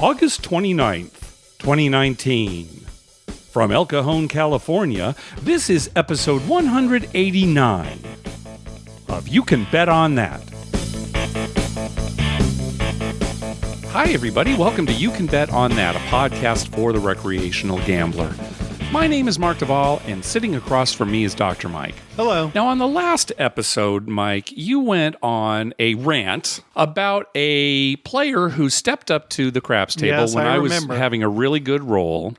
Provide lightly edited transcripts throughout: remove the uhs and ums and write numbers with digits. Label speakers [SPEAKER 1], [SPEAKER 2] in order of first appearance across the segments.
[SPEAKER 1] August 29th, 2019. From El Cajon, California, this is episode 189 of You Can Bet on That. Hi, everybody. Welcome to You Can Bet on That, a podcast for the recreational gambler. My name is Mark Duvall, and sitting across from me is Dr. Mike.
[SPEAKER 2] Hello.
[SPEAKER 1] Now, on the last episode, Mike, you went on a rant about a player who stepped up to the craps table when I was having a really good roll,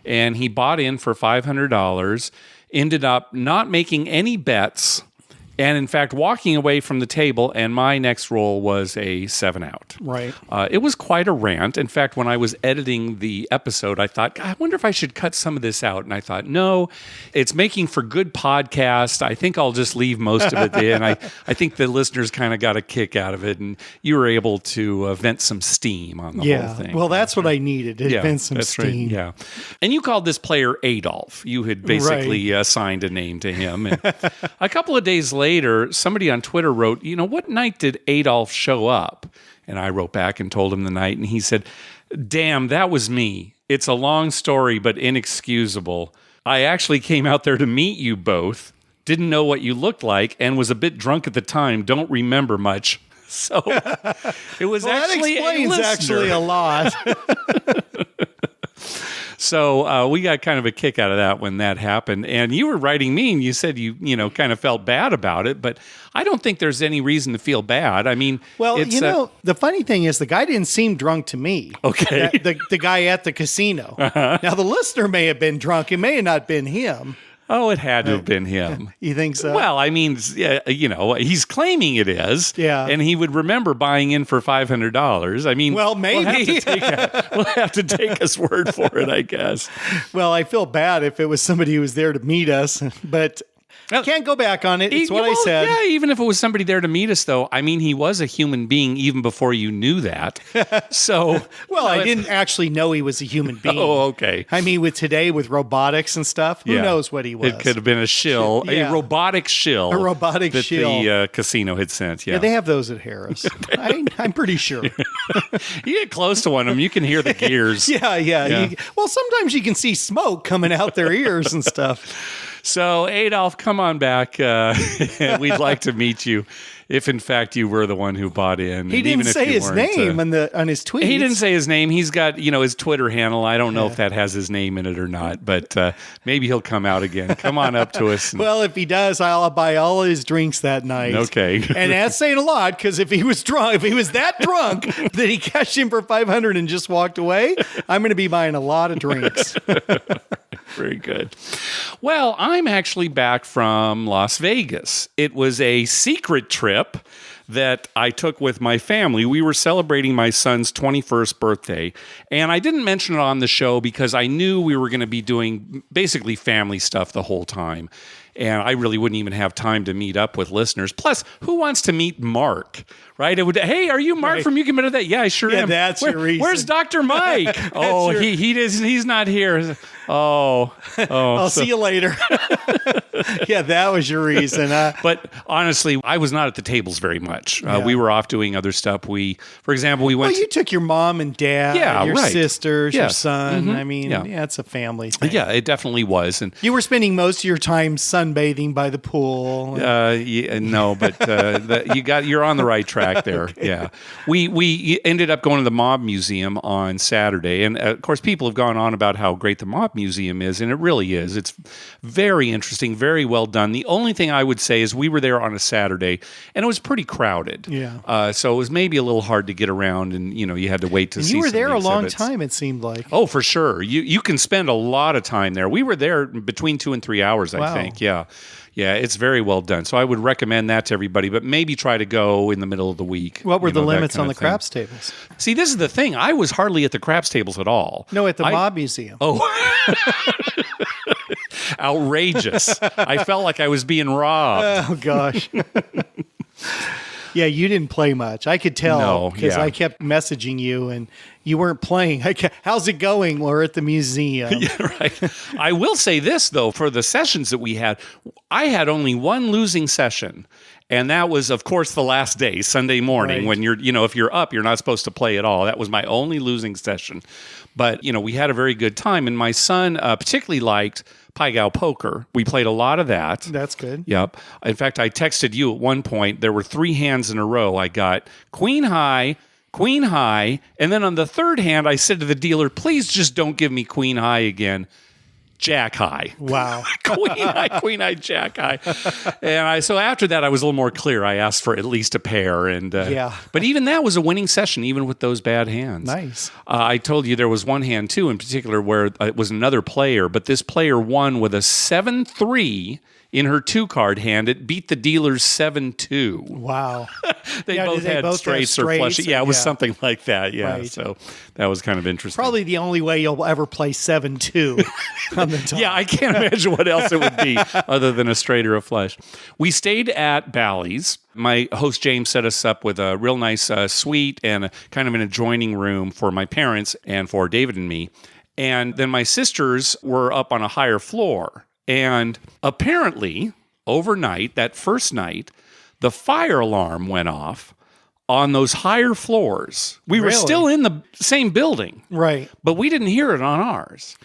[SPEAKER 1] and he bought in for $500, ended up not making any bets, and in fact, walking away from the table, and my next roll was a 7-out.
[SPEAKER 2] Right.
[SPEAKER 1] It was quite a rant. In fact, when I was editing the episode, I thought, I wonder if I should cut some of this out. And I thought, no, it's making for good podcast. I think I'll just leave most of it in. I think the listeners kind of got a kick out of it, and you were able to vent some steam on the whole thing.
[SPEAKER 2] Well, that's what I needed, to vent some steam.
[SPEAKER 1] Right. Yeah. And you called this player Adolf. You had basically assigned a name to him. And a couple of days later, somebody on Twitter wrote, what night did Adolf show up? And I wrote back and told him the night, and he said, damn, that was me. It's a long story, but inexcusable. I actually came out there to meet you both, didn't know what you looked like, and was a bit drunk at the time, don't remember much. So it was actually
[SPEAKER 2] that explains actually a lot.
[SPEAKER 1] So we got kind of a kick out of that when that happened. And you were writing me, and you said you kind of felt bad about it, but I don't think there's any reason to feel bad. I mean,
[SPEAKER 2] well, the funny thing is the guy didn't seem drunk to me.
[SPEAKER 1] Okay.
[SPEAKER 2] The guy at the casino. Now, the listener may have been drunk. It may have not been him.
[SPEAKER 1] Oh, it had to have been him.
[SPEAKER 2] You think so?
[SPEAKER 1] Well, I mean, he's claiming it is.
[SPEAKER 2] Yeah.
[SPEAKER 1] And he would remember buying in for $500. I mean,
[SPEAKER 2] well, maybe.
[SPEAKER 1] We'll have to take his word for it, I guess.
[SPEAKER 2] Well, I feel bad if it was somebody who was there to meet us, but can't go back on it. It's what I said.
[SPEAKER 1] Yeah, even if it was somebody there to meet us, though, I mean, he was a human being even before you knew that. So,
[SPEAKER 2] well, I didn't actually know he was a human being.
[SPEAKER 1] Oh, okay.
[SPEAKER 2] I mean, with robotics and stuff, who knows what he was?
[SPEAKER 1] It could have been a shill, a robotic shill.
[SPEAKER 2] A robotic shill.
[SPEAKER 1] The casino had sent,
[SPEAKER 2] Yeah, they have those at Harris. I'm pretty sure.
[SPEAKER 1] You get close to one of them, you can hear the gears.
[SPEAKER 2] Yeah. Well, sometimes you can see smoke coming out their ears and stuff.
[SPEAKER 1] So, Adolf, come on back. We'd like to meet you if, in fact, you were the one who bought in.
[SPEAKER 2] He didn't say his name on his tweets.
[SPEAKER 1] He didn't say his name. He's got, his Twitter handle. I don't know if that has his name in it or not, but maybe he'll come out again. Come on up to us.
[SPEAKER 2] Well, if he does, I'll buy all his drinks that night.
[SPEAKER 1] Okay.
[SPEAKER 2] And that's saying a lot, because if he was that drunk that he cashed in for $500 and just walked away, I'm going to be buying a lot of drinks.
[SPEAKER 1] Very good. Well, I'm actually back from Las Vegas. It was a secret trip that I took with my family. We were celebrating my son's 21st birthday, and I didn't mention it on the show because I knew we were going to be doing basically family stuff the whole time. And I really wouldn't even have time to meet up with listeners. Plus, who wants to meet Mark, right? Hey, are you Mark from You Can Bet on That? Yeah, I sure am.
[SPEAKER 2] That's your reason.
[SPEAKER 1] Where's Dr. Mike? He's not here.
[SPEAKER 2] I'll see you later. Yeah, that was your reason.
[SPEAKER 1] But honestly, I was not at the tables very much. We were off doing other stuff. For example, we went.
[SPEAKER 2] Well, you took your mom and dad, your sisters, your son.
[SPEAKER 1] Mm-hmm.
[SPEAKER 2] I mean, it's a family thing.
[SPEAKER 1] Yeah, it definitely was. And
[SPEAKER 2] you were spending most of your time sunbathing by the pool.
[SPEAKER 1] No, but you're on the right track there. Okay. Yeah, we ended up going to the Mob Museum on Saturday, and of course, people have gone on about how great the Mob Museum is, and it really is. It's very interesting, very well done. The only thing I would say is we were there on a Saturday, and it was pretty crowded.
[SPEAKER 2] Yeah.
[SPEAKER 1] So it was maybe a little hard to get around, and you had to wait to see.
[SPEAKER 2] You were there a long
[SPEAKER 1] exhibits.
[SPEAKER 2] time, it seemed like.
[SPEAKER 1] Oh, for sure. You can spend a lot of time there. We were there between 2 and 3 hours, I think. Yeah. Yeah, it's very well done. So I would recommend that to everybody, but maybe try to go in the middle of the week.
[SPEAKER 2] What were the limits on the craps tables?
[SPEAKER 1] See, this is the thing. I was hardly at the craps tables at all.
[SPEAKER 2] No, at the Mob Museum.
[SPEAKER 1] Oh. Outrageous. I felt like I was being robbed.
[SPEAKER 2] Oh, gosh. Yeah, you didn't play much. I could tell because I kept messaging you and you weren't playing. How's it going? We're at the museum.
[SPEAKER 1] Yeah, right. I will say this, though, for the sessions that we had, I had only one losing session. And that was, of course, the last day, Sunday morning, when if you're up, you're not supposed to play at all. That was my only losing session. But, we had a very good time. And my son particularly liked Pai Gow poker. We played a lot of that.
[SPEAKER 2] That's good.
[SPEAKER 1] Yep. In fact, I texted you at one point. There were 3 hands in a row. I got queen high, and then on the third hand, I said to the dealer, please just don't give me queen high again. Jack high.
[SPEAKER 2] Wow.
[SPEAKER 1] queen high, jack high. And so after that, I was a little more clear. I asked for at least a pair. And but even that was a winning session, even with those bad hands.
[SPEAKER 2] Nice.
[SPEAKER 1] I told you there was one hand, too, in particular, where it was another player, but this player won with a 7-3 in her 2-card hand. It beat the dealer's 7-2.
[SPEAKER 2] Wow.
[SPEAKER 1] They both had straights or flushes. Yeah, it was something like that. Yeah, right. So that was kind of interesting.
[SPEAKER 2] Probably the only way you'll ever play 7-2 on the top.
[SPEAKER 1] Yeah, I can't imagine what else it would be other than a straight or a flush. We stayed at Bally's. My host, James, set us up with a real nice suite and kind of an adjoining room for my parents and for David and me. And then my sisters were up on a higher floor. And apparently, overnight, that first night, the fire alarm went off on those higher floors. We were still in the same building.
[SPEAKER 2] Right.
[SPEAKER 1] But we didn't hear it on ours.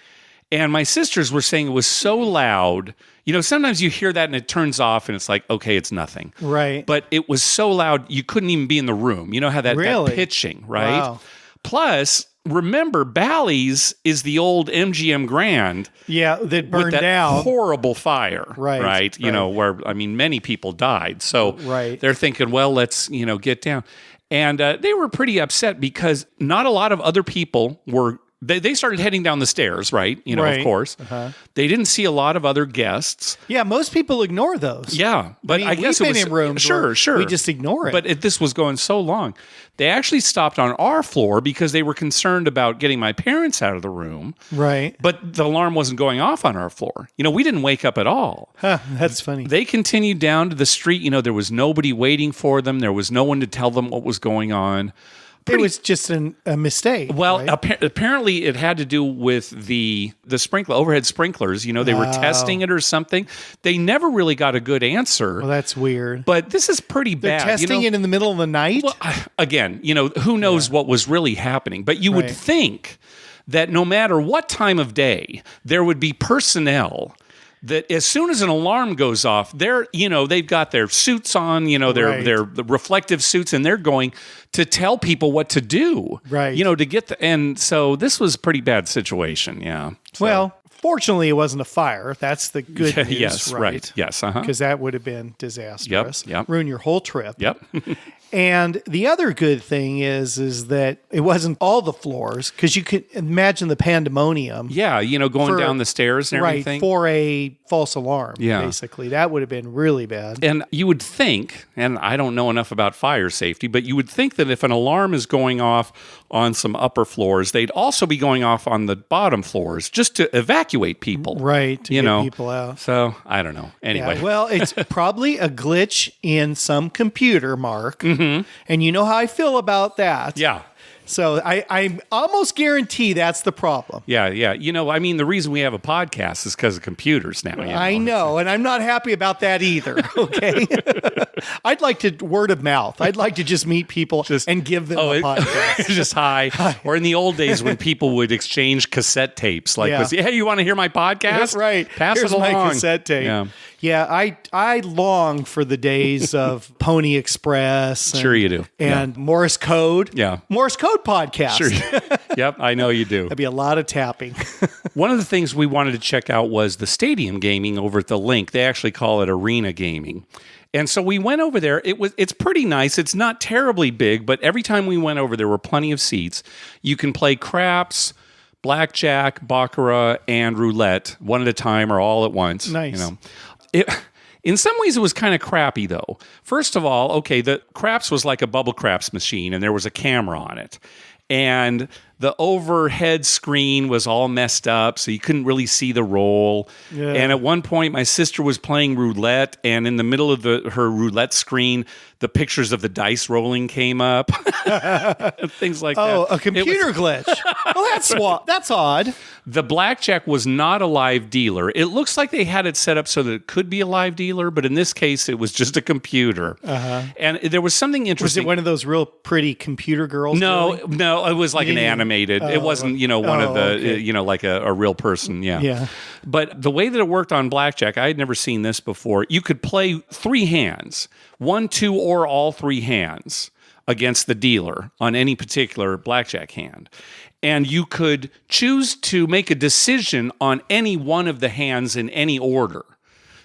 [SPEAKER 1] And my sisters were saying it was so loud. Sometimes you hear that and it turns off and it's like, okay, it's nothing.
[SPEAKER 2] Right.
[SPEAKER 1] But it was so loud, you couldn't even be in the room. You know how that pitching, right?
[SPEAKER 2] Wow.
[SPEAKER 1] Plus, remember, Bally's is the old MGM Grand.
[SPEAKER 2] Yeah, that burned
[SPEAKER 1] with that
[SPEAKER 2] down.
[SPEAKER 1] Horrible fire. Right. Where, many people died. So they're thinking, well, let's, get down. And they were pretty upset because not a lot of other people were. They started heading down the stairs, right? Of course. Uh-huh. They didn't see a lot of other guests.
[SPEAKER 2] Yeah, most people ignore those.
[SPEAKER 1] Yeah, but I guess
[SPEAKER 2] we've
[SPEAKER 1] it was
[SPEAKER 2] been in rooms
[SPEAKER 1] sure.
[SPEAKER 2] We just ignore it.
[SPEAKER 1] But this was going so long. They actually stopped on our floor because they were concerned about getting my parents out of the room.
[SPEAKER 2] Right.
[SPEAKER 1] But the alarm wasn't going off on our floor. We didn't wake up at all.
[SPEAKER 2] Huh, that's funny.
[SPEAKER 1] They continued down to the street. There was nobody waiting for them. There was no one to tell them what was going on.
[SPEAKER 2] It was just a mistake.
[SPEAKER 1] Well,
[SPEAKER 2] right?
[SPEAKER 1] Apparently it had to do with the overhead sprinklers. They were testing it or something. They never really got a good answer.
[SPEAKER 2] Well, that's weird.
[SPEAKER 1] But this is pretty bad.
[SPEAKER 2] They're testing it in the middle of the night?
[SPEAKER 1] Well, again, who knows what was really happening. But you would think that no matter what time of day, there would be personnel that as soon as an alarm goes off, they've got their suits on, their reflective suits, and they're going to tell people what to do,
[SPEAKER 2] right?
[SPEAKER 1] To get and so this was a pretty bad situation, yeah. So.
[SPEAKER 2] Well, fortunately, it wasn't a fire. That's the good news,
[SPEAKER 1] yes, right? Yes,
[SPEAKER 2] because that would have been disastrous.
[SPEAKER 1] Yep.
[SPEAKER 2] Ruin your whole trip.
[SPEAKER 1] Yep.
[SPEAKER 2] And the other good thing is that it wasn't all the floors, because you could imagine the pandemonium.
[SPEAKER 1] Yeah, going down the stairs and everything.
[SPEAKER 2] Right, for a false alarm, basically. That would have been really bad.
[SPEAKER 1] And you would think, and I don't know enough about fire safety, but you would think that if an alarm is going off on some upper floors, they'd also be going off on the bottom floors just to evacuate people.
[SPEAKER 2] Right, to get people out.
[SPEAKER 1] So, I don't know. Anyway.
[SPEAKER 2] Yeah, well, it's probably a glitch in some computer, Mark. Mm-hmm. And you know how I feel about that.
[SPEAKER 1] Yeah.
[SPEAKER 2] So I almost guarantee that's the problem.
[SPEAKER 1] Yeah. The reason we have a podcast is because of computers now.
[SPEAKER 2] I know, and I'm not happy about that either, okay? I'd like to word of mouth. I'd like to just meet people and give them a podcast.
[SPEAKER 1] Just hi. Or in the old days when people would exchange cassette tapes. Like, hey, you want to hear my podcast?
[SPEAKER 2] That's right. Here's
[SPEAKER 1] it along.
[SPEAKER 2] My cassette tape. Yeah, I long for the days of Pony Express.
[SPEAKER 1] Sure you do.
[SPEAKER 2] And Morse Code.
[SPEAKER 1] Yeah.
[SPEAKER 2] Morse Code podcast.
[SPEAKER 1] Sure. Yep, I know you do.
[SPEAKER 2] That'd be a lot of tapping.
[SPEAKER 1] One of the things we wanted to check out was the stadium gaming over at the Link. They actually call it arena gaming. And so we went over there. It's pretty nice. It's not terribly big, but every time we went over, there were plenty of seats. You can play craps, blackjack, baccarat, and roulette one at a time or all at once.
[SPEAKER 2] Nice.
[SPEAKER 1] In some ways, it was kind of crappy, though. First of all, okay, the craps was like a bubble craps machine, and there was a camera on it. and the overhead screen was all messed up, so you couldn't really see the roll. Yeah. And at one point, my sister was playing roulette, and in the middle of her roulette screen, the pictures of the dice rolling came up. Things like that.
[SPEAKER 2] Oh, a computer glitch. Well, that's odd.
[SPEAKER 1] The blackjack was not a live dealer. It looks like they had it set up so that it could be a live dealer, but in this case, it was just a computer. Uh-huh. And there was something interesting.
[SPEAKER 2] Was it one of those real pretty computer girls?
[SPEAKER 1] No, it was like an animated. It wasn't, one of the, like a real person. Yeah.
[SPEAKER 2] Yeah.
[SPEAKER 1] But the way that it worked on blackjack, I had never seen this before. You could play 3 hands, 1, 2, or all 3 hands against the dealer on any particular blackjack hand. And you could choose to make a decision on any one of the hands in any order.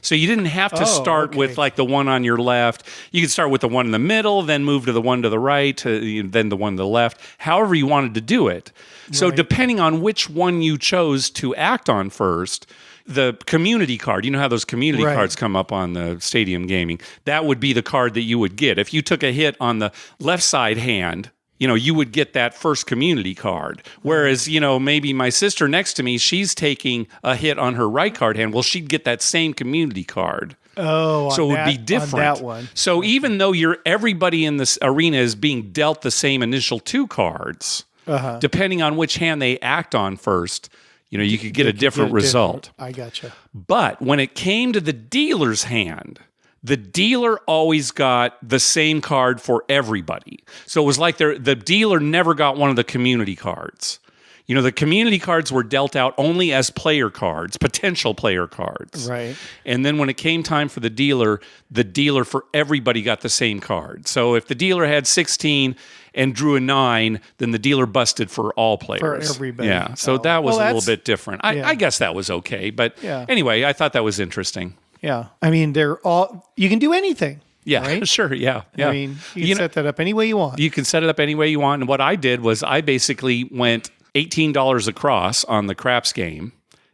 [SPEAKER 1] So you didn't have to start with like the one on your left. You could start with the one in the middle, then move to the one to the right, then the one to the left, however you wanted to do it. So depending on which one you chose to act on first, the community card, you know how those community cards come up on the stadium gaming, that would be the card that you would get. If you took a hit on the left side hand, you would get that first community card. Whereas, maybe my sister next to me, she's taking a hit on her right card hand. Well, she'd get that same community card.
[SPEAKER 2] Oh,
[SPEAKER 1] so it would be different.
[SPEAKER 2] On that one.
[SPEAKER 1] So even though everybody in this arena is being dealt the same initial 2 cards, depending on which hand they act on first, you could get a different result.
[SPEAKER 2] I gotcha.
[SPEAKER 1] But when it came to the dealer's hand, the dealer always got the same card for everybody. So it was like the dealer never got one of the community cards. The community cards were dealt out only as player cards, potential player cards.
[SPEAKER 2] Right.
[SPEAKER 1] And then when it came time for the dealer for everybody got the same card. So if the dealer had 16 and drew a 9, then the dealer busted for all players.
[SPEAKER 2] For everybody.
[SPEAKER 1] Yeah. So that was a little bit different. I guess that was okay. But anyway, I thought that was interesting.
[SPEAKER 2] Yeah. I mean, you can do anything.
[SPEAKER 1] Yeah,
[SPEAKER 2] right?
[SPEAKER 1] Sure. Yeah.
[SPEAKER 2] I mean, you can set that up any way you want.
[SPEAKER 1] You can set it up any way you want. And what I did was I basically went $18 across on the craps game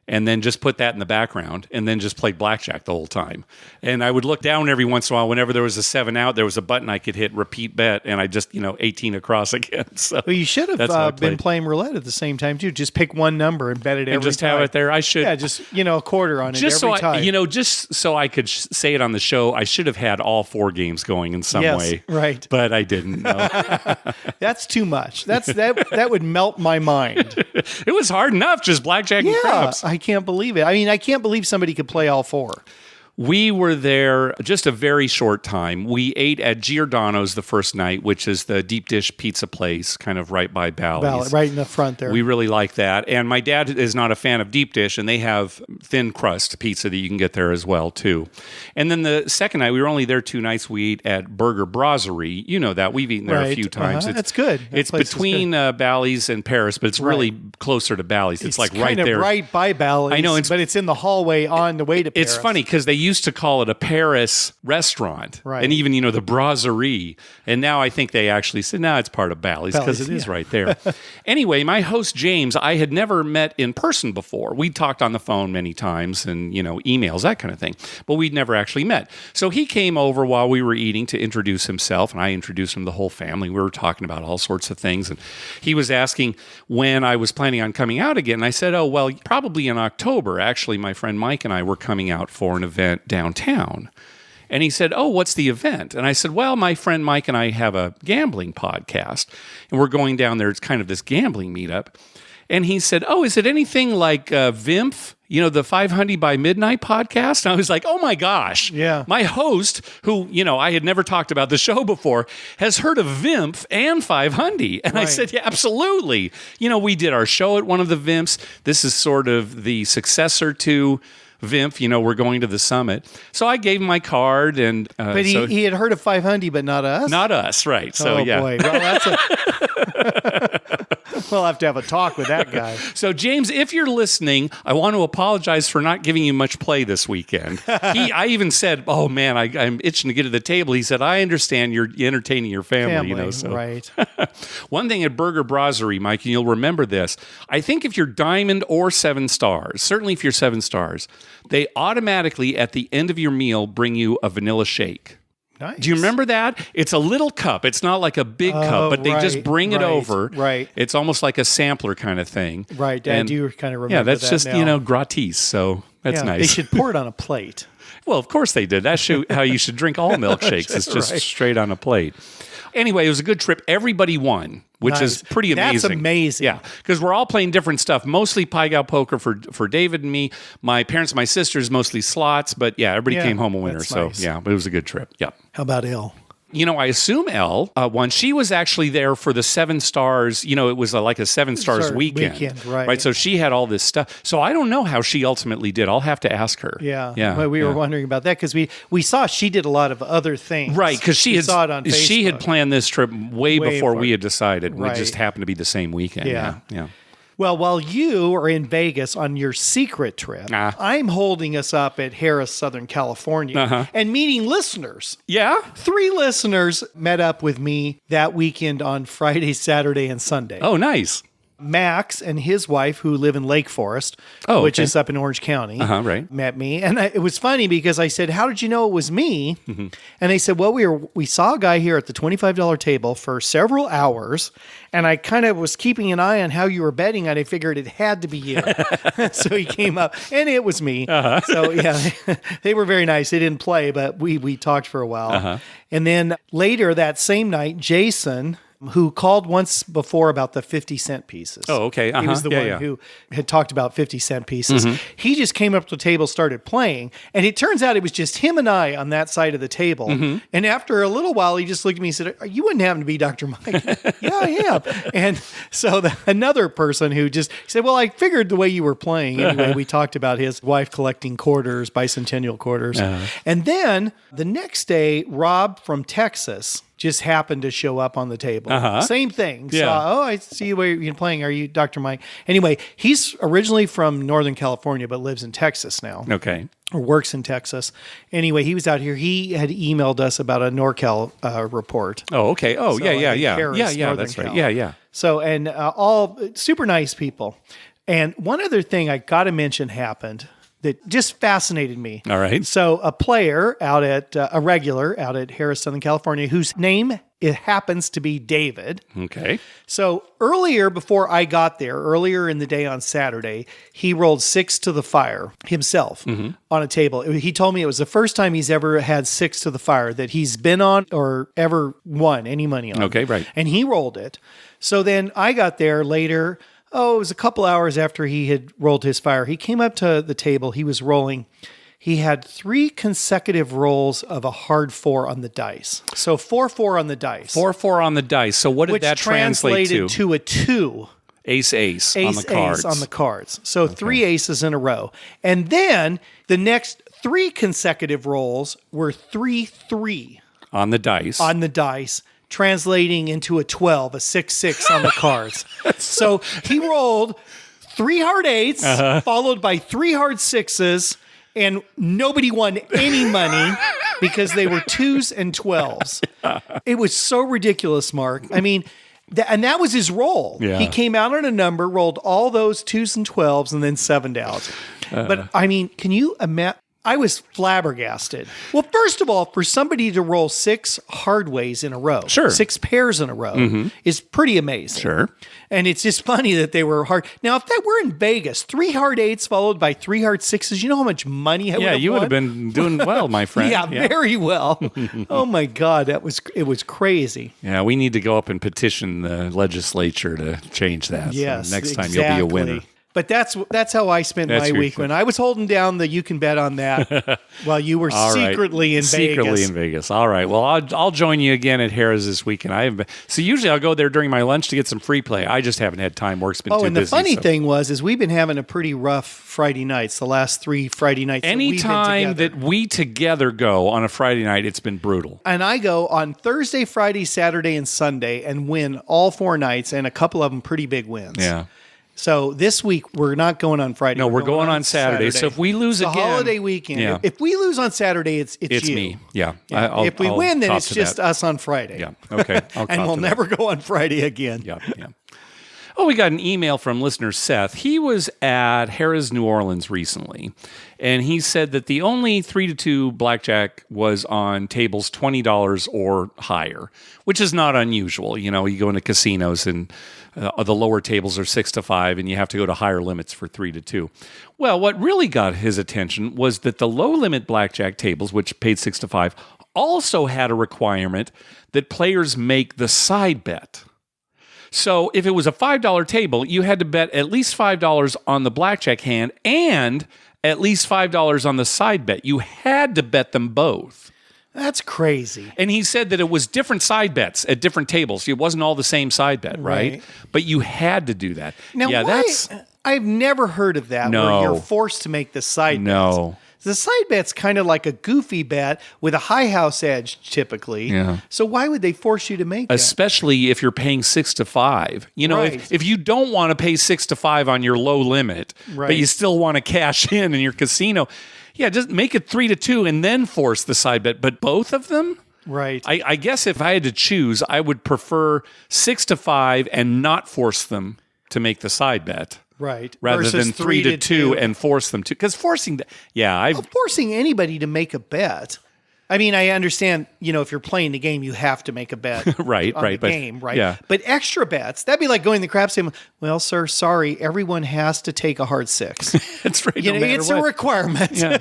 [SPEAKER 1] and then just put that in the background and then just played blackjack the whole time. And I would look down every once in a while. Whenever there was a 7 out, there was a button I could hit repeat bet, and I just, 18 across again. So
[SPEAKER 2] well, you should have been playing roulette at the same time, too. Just pick one number and bet it every time.
[SPEAKER 1] And just have it there. I should.
[SPEAKER 2] Yeah, just, a quarter on it every time.
[SPEAKER 1] Just so I could say it on the show, I should have had all 4 games going in some way.
[SPEAKER 2] Right.
[SPEAKER 1] But I didn't. No.
[SPEAKER 2] That's too much. That would melt my mind.
[SPEAKER 1] It was hard enough, just blackjack and craps.
[SPEAKER 2] I can't believe it. I mean, I can't believe somebody could play all 4.
[SPEAKER 1] We were there just a very short time. We ate at Giordano's the first night, which is the deep dish pizza place kind of right by Bally's.
[SPEAKER 2] Right in the front there.
[SPEAKER 1] We really like that. And my dad is not a fan of deep dish, and they have thin crust pizza that you can get there as well, too. And then the second night, we were only there 2 nights. We ate at Burger Brasserie. You know that. We've eaten there a few times.
[SPEAKER 2] That's good.
[SPEAKER 1] It's between Bally's and Paris, but it's really closer to Bally's. It's like right there.
[SPEAKER 2] Right by Bally's.
[SPEAKER 1] I know.
[SPEAKER 2] But it's in the hallway on the way to Paris.
[SPEAKER 1] It's funny because they used to call it a Paris restaurant, and even the brasserie, and now I think they actually said, no, it's part of Bally's because it is right there. Anyway, my host James, I had never met in person before. We talked on the phone many times and emails, that kind of thing, but we'd never actually met. So he came over while we were eating to introduce himself, and I introduced him to the whole family. We were talking about all sorts of things, and he was asking when I was planning on coming out again. And I said, oh, well, probably in October. Actually, my friend Mike and I were coming out for an event downtown. And he said, oh, what's the event? And I said, well, my friend Mike and I have a gambling podcast, and we're going down there. It's kind of this gambling meetup. And he said, oh, is it anything like VIMF, the 500 by Midnight podcast? And I was like, oh, my gosh.
[SPEAKER 2] Yeah.
[SPEAKER 1] My host, who, I had never talked about the show before, has heard of VIMF and 500. And I said, yeah, absolutely. We did our show at one of the VIMFs. This is sort of the successor to VIMF, we're going to the summit. So I gave him my card, and
[SPEAKER 2] but he had heard of 500, but not us.
[SPEAKER 1] Not us, right? So
[SPEAKER 2] yeah. Boy. Well, we'll have to have a talk with that guy.
[SPEAKER 1] So James, if you're listening, I want to apologize for not giving you much play this weekend. I even said, "Oh man, I'm itching to get to the table." He said, "I understand you're entertaining your family." So.
[SPEAKER 2] Right.
[SPEAKER 1] One thing at Burger Brasserie, Mike, and you'll remember this. I think if you're Diamond or 7 stars, certainly if you're 7 stars. They automatically, at the end of your meal, bring you a vanilla shake.
[SPEAKER 2] Nice.
[SPEAKER 1] Do you remember that? It's a little cup. It's not like a big cup, but they just bring it over.
[SPEAKER 2] Right.
[SPEAKER 1] It's almost like a sampler kind of thing.
[SPEAKER 2] Right. Dad, you kind of remember
[SPEAKER 1] Yeah, that's
[SPEAKER 2] that
[SPEAKER 1] just,
[SPEAKER 2] now.
[SPEAKER 1] gratis. So that's nice.
[SPEAKER 2] They should pour it on a plate.
[SPEAKER 1] Well, of course they did. That's how you should drink all milkshakes. It's just straight on a plate. Anyway, it was a good trip. Everybody won, which is pretty amazing.
[SPEAKER 2] That's amazing.
[SPEAKER 1] Yeah, because we're all playing different stuff. Mostly Pai-Gow poker for David and me. My parents, my sisters, mostly slots. But yeah, everybody came home a winner. So yeah, it was a good trip. Yeah.
[SPEAKER 2] How about Elle?
[SPEAKER 1] I assume Elle won. She was actually there for the 7 stars. It was like a 7 stars weekend. Right. So she had all this stuff. So I don't know how she ultimately did. I'll have to ask her.
[SPEAKER 2] Yeah. Well, we were wondering about that because we saw she did a lot of other things.
[SPEAKER 1] Right. Because she
[SPEAKER 2] saw it on Facebook.
[SPEAKER 1] She had planned this trip way before we had decided.
[SPEAKER 2] Right.
[SPEAKER 1] We just happened to be the same weekend. Yeah.
[SPEAKER 2] Well, while you are in Vegas on your secret trip, I'm holding us up at Harrah's, Southern California, and meeting listeners.
[SPEAKER 1] Yeah?
[SPEAKER 2] 3 listeners met up with me that weekend on Friday, Saturday, and Sunday.
[SPEAKER 1] Oh, nice.
[SPEAKER 2] Max and his wife, who live in Lake Forest, which is up in Orange County, met me. And it was funny because I said, how did you know it was me? Mm-hmm. And they said, well, we saw a guy here at the $25 table for several hours, and I kind of was keeping an eye on how you were betting, and I figured it had to be you. So he came up, and it was me. So, yeah, they were very nice. They didn't play, but we talked for a while. And then later that same night, Jason, who called once before about the 50-cent pieces.
[SPEAKER 1] Oh, okay.
[SPEAKER 2] He was the one who had talked about 50-cent pieces. Mm-hmm. He just came up to the table, started playing, and it turns out it was just him and I on that side of the table. Mm-hmm. And after a little while, he just looked at me and said, you wouldn't happen to be Dr. Mike? Yeah, I am. And so another person who just said, well, I figured the way you were playing. Anyway, we talked about his wife collecting quarters, bicentennial quarters. And then the next day, Rob from Texas just happened to show up on the table. Same thing. Saw, I see you where you're playing. Are you Dr. Mike? Anyway, he's originally from Northern California, but lives in Texas now.
[SPEAKER 1] Okay.
[SPEAKER 2] Or works in Texas. Anyway, he was out here. He had emailed us about a NorCal report.
[SPEAKER 1] Oh, okay. Oh,
[SPEAKER 2] so
[SPEAKER 1] yeah.
[SPEAKER 2] Harrah's,
[SPEAKER 1] Yeah, that's
[SPEAKER 2] Cal.
[SPEAKER 1] right. Yeah.
[SPEAKER 2] So, and all super nice people. And one other thing I got to mention happened that just fascinated me.
[SPEAKER 1] All right.
[SPEAKER 2] So a player a regular out at Harrah's, Southern California, whose name it happens to be David.
[SPEAKER 1] Okay.
[SPEAKER 2] So earlier, before I got there, earlier in the day on Saturday, he rolled 6 to the fire himself on a table. He told me it was the first time he's ever had 6 to the fire that he's been on or ever won any money on.
[SPEAKER 1] Okay, right.
[SPEAKER 2] And he rolled it. So then I got there later. It was a couple hours after he had rolled his fire. He came up to the table. He was rolling. He had 3 consecutive rolls of a hard 4 on the dice. So 4-4 on the dice.
[SPEAKER 1] 4-4 on the dice. So what did that translate to?
[SPEAKER 2] Which translated to a 2.
[SPEAKER 1] Ace on the cards.
[SPEAKER 2] Ace on the cards. So 3 aces in a row. And then the next 3 consecutive rolls were 3-3.
[SPEAKER 1] On the dice.
[SPEAKER 2] On the dice. Translating into a 12, a 6-6 on the cards. So he rolled 3 hard 8s, followed by 3 hard 6s, and nobody won any money because they were 2s and 12s. It was so ridiculous, Mark. I mean, and that was his roll.
[SPEAKER 1] Yeah.
[SPEAKER 2] He came out on a number, rolled all those 2s and 12s, and then 7'd out. But I mean, can you imagine? I was flabbergasted. Well, first of all, for somebody to roll 6 hard ways in a row, 6 pairs in a row, is pretty amazing.
[SPEAKER 1] Sure.
[SPEAKER 2] And it's just funny that they were hard. Now, if that were in Vegas, 3 hard 8s followed by 3 hard 6s, you know how much money I would have won?
[SPEAKER 1] Yeah, you would have been doing well, my friend.
[SPEAKER 2] Yeah, very well. Oh my God, it was crazy.
[SPEAKER 1] Yeah, we need to go up and petition the legislature to change that.
[SPEAKER 2] Yes,
[SPEAKER 1] so next time you'll be a winner.
[SPEAKER 2] But that's how I spent my week when I was holding down the you can bet on that while you were secretly in Vegas.
[SPEAKER 1] Secretly in Vegas. All right. Well, I'll join you again at Harrah's this weekend. So usually I'll go there during my lunch to get some free play. I just haven't had time. Work's been too busy.
[SPEAKER 2] And the funny thing is we've been having a pretty rough Friday nights. The last 3 Friday nights.
[SPEAKER 1] Anytime that we together go on a Friday night, it's been brutal.
[SPEAKER 2] And I go on Thursday, Friday, Saturday, and Sunday and win all 4 nights, and a couple of them pretty big wins.
[SPEAKER 1] Yeah.
[SPEAKER 2] So this week, we're not going on Friday.
[SPEAKER 1] No, we're going on Saturday. So if we lose again...
[SPEAKER 2] It's a holiday weekend. Yeah. If we lose on Saturday, it's you.
[SPEAKER 1] Me. Yeah.
[SPEAKER 2] If we win, then it's just us on Friday.
[SPEAKER 1] Yeah. Okay.
[SPEAKER 2] And we'll never go on Friday again.
[SPEAKER 1] Yeah. Well, we got an email from listener Seth. He was at Harrah's New Orleans recently, and he said that the only 3-2 blackjack was on tables $20 or higher, which is not unusual. You know, you go into casinos and the lower tables are 6-5, and you have to go to higher limits for 3-2. Well, what really got his attention was that the low limit blackjack tables, which paid 6-5, also had a requirement that players make the side bet. So if it was a $5 table, you had to bet at least $5 on the blackjack hand and at least $5 on the side bet. You had to bet them both.
[SPEAKER 2] That's crazy.
[SPEAKER 1] And he said that it was different side bets at different tables. It wasn't all the same side bet, right? But you had to do that.
[SPEAKER 2] Now, I've never heard of that where you're forced to make the side bets. The side bet's kind of like a goofy bet with a high house edge typically. Yeah. So why would they force you to make that?
[SPEAKER 1] Especially if you're paying 6-5. You know, if you don't want to pay 6-5 on your low limit, but you still want to cash in your casino, just make it 3-2 and then force the side bet. But both of them?
[SPEAKER 2] Right.
[SPEAKER 1] I guess if I had to choose, I would prefer 6-5 and not force them to make the side bet.
[SPEAKER 2] Right.
[SPEAKER 1] Rather than 3-2 and force them to. Because forcing
[SPEAKER 2] anybody to make a bet. I mean, I understand, if you're playing the game, you have to make a bet on the game, right? Yeah. But extra bets, that'd be like going to the craps table. Well, sir, sorry, everyone has to take a hard 6.
[SPEAKER 1] That's right.
[SPEAKER 2] It's a requirement.
[SPEAKER 1] Yeah.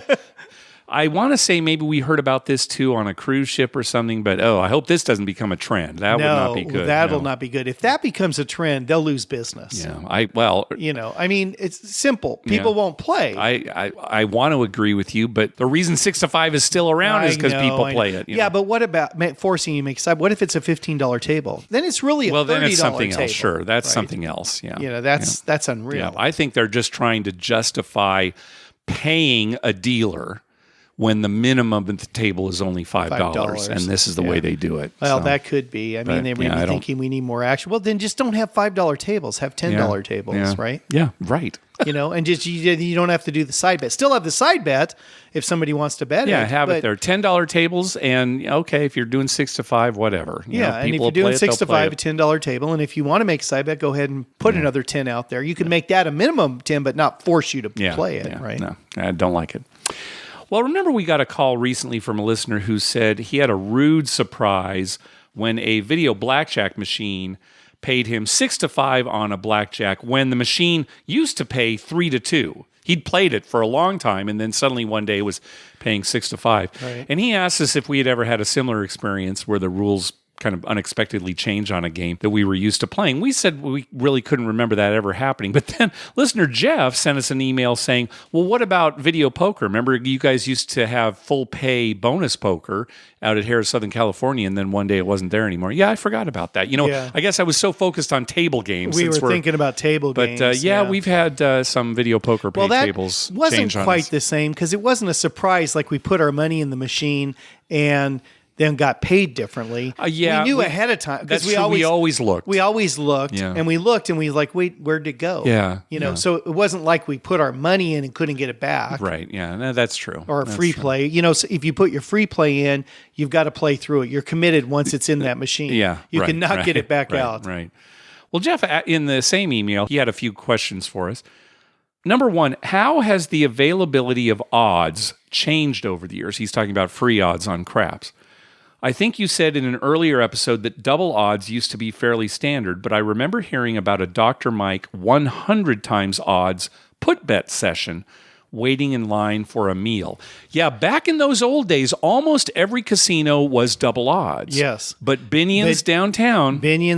[SPEAKER 1] I want to say maybe we heard about this too on a cruise ship or something, but I hope this doesn't become a trend. That would not be good.
[SPEAKER 2] That'll not be good. If that becomes a trend, they'll lose business.
[SPEAKER 1] Yeah.
[SPEAKER 2] I mean, it's simple. People won't play.
[SPEAKER 1] I want to agree with you, but the reason 6-5 is still around is because people play it.
[SPEAKER 2] Yeah, but what about forcing you to make side? What if it's a $15 table? Then it's really a $30
[SPEAKER 1] then it's something
[SPEAKER 2] table.
[SPEAKER 1] Else. Sure, that's something else. Yeah,
[SPEAKER 2] that's unreal.
[SPEAKER 1] Yeah, I think they're just trying to justify paying a dealer when the minimum at the table is only $5, and this is the way they do it.
[SPEAKER 2] Well, that could be. I mean, they may be thinking we need more action. Well, then just don't have $5 tables. Have $10 tables, right?
[SPEAKER 1] Yeah, right.
[SPEAKER 2] And just you don't have to do the side bet. Still have the side bet if somebody wants to bet it.
[SPEAKER 1] Yeah, have it there. $10 tables, and if you're doing 6-5, whatever.
[SPEAKER 2] And if you're doing 6-5, a $10 table, and if you want to make a side bet, go ahead and put another 10 out there. You can make that a minimum 10, but not force you to play it, right?
[SPEAKER 1] No, I don't like it. Well, remember we got a call recently from a listener who said he had a rude surprise when a video blackjack machine paid him 6-5 on a blackjack when the machine used to pay 3-2. He'd played it for a long time, and then suddenly one day was paying 6-5. Right. And he asked us if we had ever had a similar experience where the rules kind of unexpectedly change on a game that we were used to playing. We said we really couldn't remember that ever happening. But then listener Jeff sent us an email saying, well, what about video poker? Remember you guys used to have full pay bonus poker out at Harrah's, Southern California, and then one day it wasn't there anymore. Yeah, I forgot about that. I guess I was so focused on table games.
[SPEAKER 2] We were thinking about table games.
[SPEAKER 1] But we've had some video poker pay tables change on us.
[SPEAKER 2] Wasn't quite the same because it wasn't a surprise like we put our money in the machine and then got paid differently. We knew ahead of time
[SPEAKER 1] because we always looked.
[SPEAKER 2] We always looked, and we looked, and we were like, wait, where'd it go?
[SPEAKER 1] Yeah,
[SPEAKER 2] So it wasn't like we put our money in and couldn't get it back.
[SPEAKER 1] Right. Yeah, no, that's true.
[SPEAKER 2] Or a free play. So if you put your free play in, you've got to play through it. You're committed once it's in that machine. You cannot get it back out.
[SPEAKER 1] Right. Well, Jeff, in the same email, he had a few questions for us. Number one, how has the availability of odds changed over the years? He's talking about free odds on craps. I think you said in an earlier episode that double odds used to be fairly standard, but I remember hearing about a Dr. Mike 100 times odds put bet session waiting in line for a meal. Yeah, back in those old days, almost every casino was double odds.
[SPEAKER 2] Yes.
[SPEAKER 1] But Binion's downtown,
[SPEAKER 2] Benny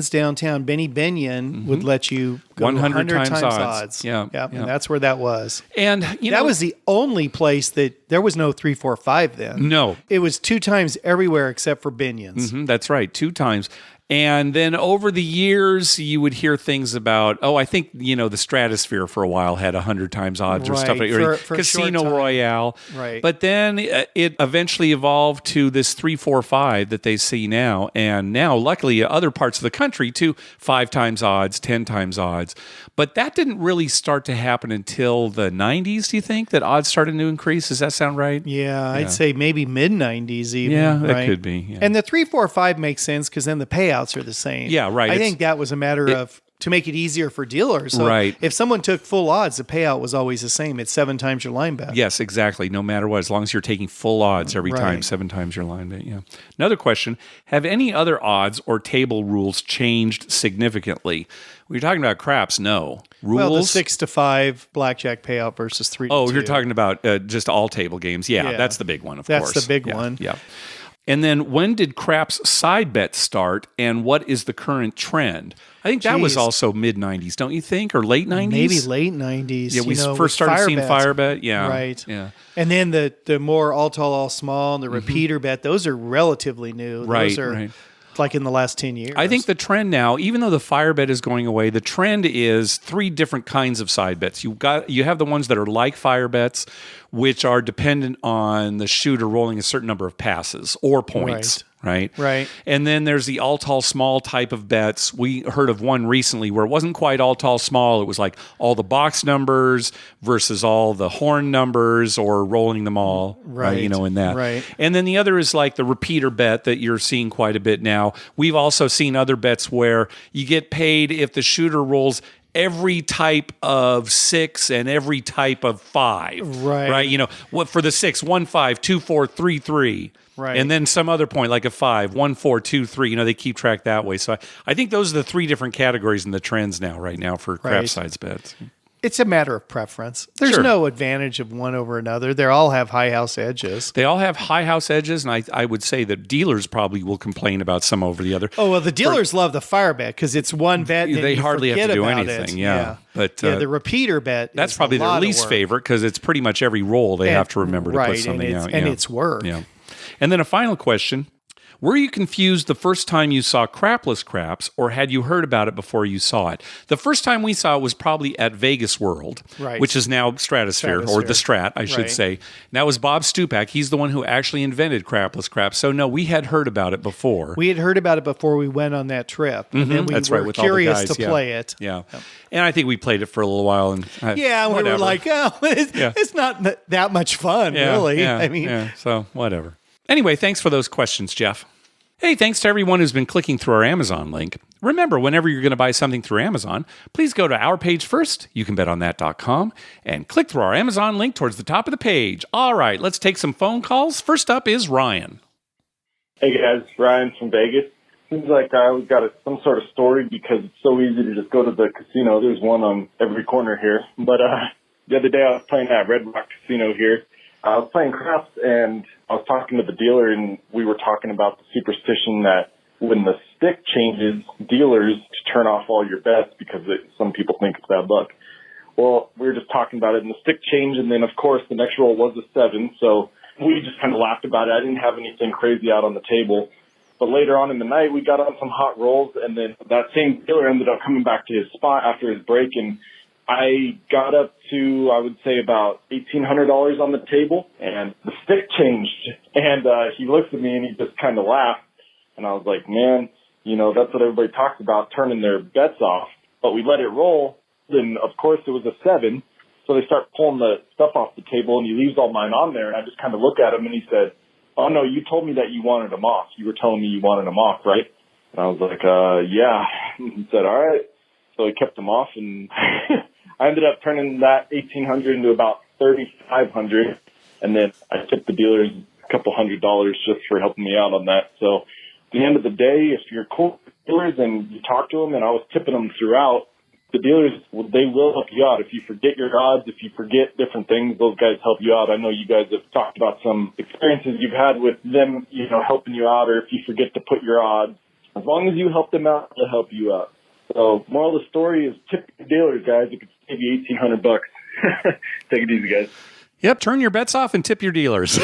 [SPEAKER 2] Binion would let you go 100 times odds.
[SPEAKER 1] Yeah.
[SPEAKER 2] And that's where that was.
[SPEAKER 1] And
[SPEAKER 2] that was the only place that there was no 3, 4, 5 then.
[SPEAKER 1] No.
[SPEAKER 2] It was 2 times everywhere except for Binion's.
[SPEAKER 1] That's right, 2 times. And then over the years, you would hear things about, I think, the Stratosphere for a while had 100 times odds or stuff.
[SPEAKER 2] For
[SPEAKER 1] Casino Royale.
[SPEAKER 2] Right.
[SPEAKER 1] But then it eventually evolved to this 3, 4, 5 that they see now. And now, luckily, other parts of the country, too, 5 times odds, 10 times odds. But that didn't really start to happen until the 90s, do you think, that odds started to increase? Does that sound right?
[SPEAKER 2] Yeah, I'd say maybe mid-90s even.
[SPEAKER 1] Yeah, that could be. Yeah.
[SPEAKER 2] And the 3, 4, 5 makes sense because then the payouts are the same.
[SPEAKER 1] Yeah, right.
[SPEAKER 2] I think that was a matter of to make it easier for dealers. So
[SPEAKER 1] right.
[SPEAKER 2] if someone took full odds, the payout was always the same. It's 7 times your line bet.
[SPEAKER 1] Yes, exactly. No matter what, as long as you're taking full odds every time, 7 times your line bet. Yeah. Another question: have any other odds or table rules changed significantly? We're talking about craps. No rules.
[SPEAKER 2] Well, the 6-5 blackjack payout versus 3-2.
[SPEAKER 1] Oh, you're talking about just all table games. Yeah, that's the big one. Of course,
[SPEAKER 2] that's the big one.
[SPEAKER 1] Yeah. And then when did craps side bets start, and what is the current trend? I think that was also mid-'90s, don't you think, or late '90s?
[SPEAKER 2] Maybe late '90s.
[SPEAKER 1] Yeah, we first started seeing fire bet. Yeah,
[SPEAKER 2] right.
[SPEAKER 1] Yeah,
[SPEAKER 2] and then the more all tall, all small, and the repeater bet. Those are relatively new. Those are like in the last 10 years.
[SPEAKER 1] I think the trend now, even though the fire bet is going away, the trend is 3 different kinds of side bets. You have the ones that are like fire bets, which are dependent on the shooter rolling a certain number of passes or points. Right. And then there's the all tall small type of bets. We heard of one recently where it wasn't quite all tall small. It was like all the box numbers versus all the horn numbers, or rolling them all. Right. In that.
[SPEAKER 2] Right.
[SPEAKER 1] And then the other is like the repeater bet that you're seeing quite a bit now. We've also seen other bets where you get paid if the shooter rolls every type of 6 and every type of 5. Right. What for the 6, 1 5, 2 4, 3 3. Right. And then some other point, like a 5, 1 4, 2 3. They keep track that way. So I think those are the 3 different categories in the trends now, right now, for crap sides bets.
[SPEAKER 2] It's a matter of preference. There's no advantage of one over another. They all have high house edges.
[SPEAKER 1] They all have high house edges, and I would say that dealers probably will complain about some over the other.
[SPEAKER 2] Oh, well, the dealers love the fire bet because it's one bet. And
[SPEAKER 1] they hardly have to do
[SPEAKER 2] It.
[SPEAKER 1] anything. Yeah. But
[SPEAKER 2] the repeater bet.
[SPEAKER 1] That's probably their least favorite because it's pretty much every roll they have to remember to put something out.
[SPEAKER 2] And it's work.
[SPEAKER 1] Yeah. And then a final question. Were you confused the first time you saw crapless craps, or had you heard about it before you saw it? The first time we saw it was probably at Vegas World, which is now Stratosphere, or the Strat, I should say. And that was Bob Stupak. He's the one who actually invented crapless craps. So, no, we had heard about it before.
[SPEAKER 2] We had heard about it before we went on that trip. And then we were curious to play it.
[SPEAKER 1] Yeah. And I think we played it for a little while. And
[SPEAKER 2] we were like, it's not that much fun, really. I mean,
[SPEAKER 1] so whatever. Anyway, thanks for those questions, Jeff. Hey, thanks to everyone who's been clicking through our Amazon link. Remember, whenever you're going to buy something through Amazon, please go to our page first, youcanbetonthat.com, and click through our Amazon link towards the top of the page. All right, let's take some phone calls. First up is Ryan.
[SPEAKER 3] Hey guys, Ryan from Vegas. Seems like I always got some sort of story because it's so easy to just go to the casino. There's one on every corner here. But the other day I was playing at Red Rock Casino here. I was playing craps and I was talking to the dealer, and we were talking about the superstition that when the stick changes, dealers to turn off all your bets because some people think it's bad luck. Well, we were just talking about it, and the stick changed, and then, of course, the next roll was a 7, so we just kind of laughed about it. I didn't have anything crazy out on the table. But later on in the night, we got on some hot rolls, and then that same dealer ended up coming back to his spot after his break, and I got up to, I would say, about $1,800 on the table, and the stick changed. And he looked at me, and he just kind of laughed. And I was like, man, that's what everybody talks about, turning their bets off. But we let it roll. Then, of course, it was a 7. So they start pulling the stuff off the table, and he leaves all mine on there. And I just kind of look at him, and he said, oh, no, you told me that you wanted them off. You were telling me you wanted them off, right? And I was like, yeah. He said, all right. So he kept them off, and I ended up turning that $1,800 into about $3,500, and then I tipped the dealers a couple $100 just for helping me out on that. So at the end of the day, if you're cool with dealers and you talk to them, and I was tipping them throughout, the dealers, they will help you out. If you forget your odds, if you forget different things, those guys help you out. I know you guys have talked about some experiences you've had with them, helping you out, or if you forget to put your odds. As long as you help them out, they'll help you out. So, moral of the story is tip your dealers, guys. It could save you $1,800. Take it easy, guys.
[SPEAKER 1] Yep, turn your bets off and tip your dealers.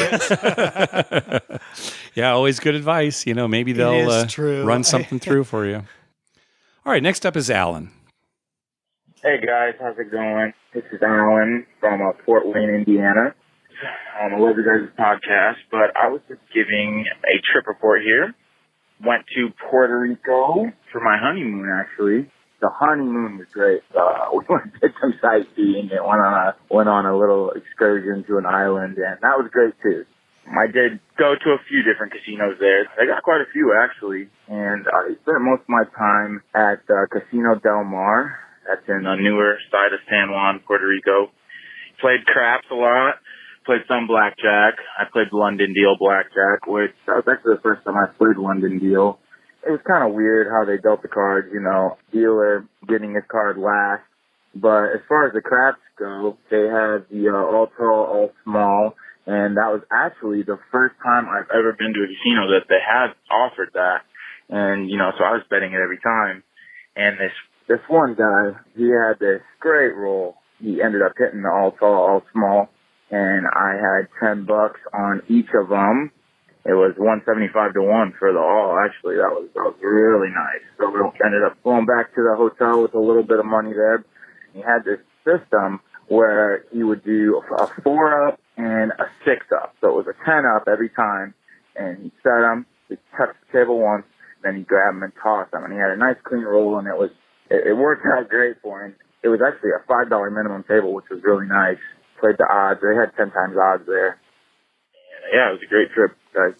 [SPEAKER 1] Yeah, always good advice. Maybe they'll run something through for you. All right, next up is Alan.
[SPEAKER 4] Hey, guys. How's it going? This is Alan from Fort Wayne, Indiana. I love your guys' podcast, but I was just giving a trip report here. Went to Puerto Rico for my honeymoon, actually. The honeymoon was great. We went to some sightseeing and went on a little excursion to an island, and that was great too. I did go to a few different casinos there. I got quite a few, actually. And I spent most of my time at Casino Del Mar. That's in the newer side of San Juan, Puerto Rico. Played craps a lot. Played some blackjack. I played London deal blackjack, which that was actually the first time I played London deal. It was kind of weird how they dealt the cards, dealer getting his card last. But as far as the craps go, they had the all tall, all small. And that was actually the first time I've ever been to a casino that they had offered that. And, so I was betting it every time. And this one guy, he had this great roll. He ended up hitting the all tall, all small. And I had $10 on each of them. It was 175 to 1 for the all. Actually, that was really nice. So we ended up going back to the hotel with a little bit of money there. He had this system where he would do a 4-up and a 6-up. So it was a 10-up every time. And he'd set them, he'd touch the table once, then he'd grab them and toss them. And he had a nice clean roll, and it worked out great for him. It was actually a $5 minimum table, which was really nice. Played the odds. They had 10 times odds there. Yeah, it was a great trip, guys.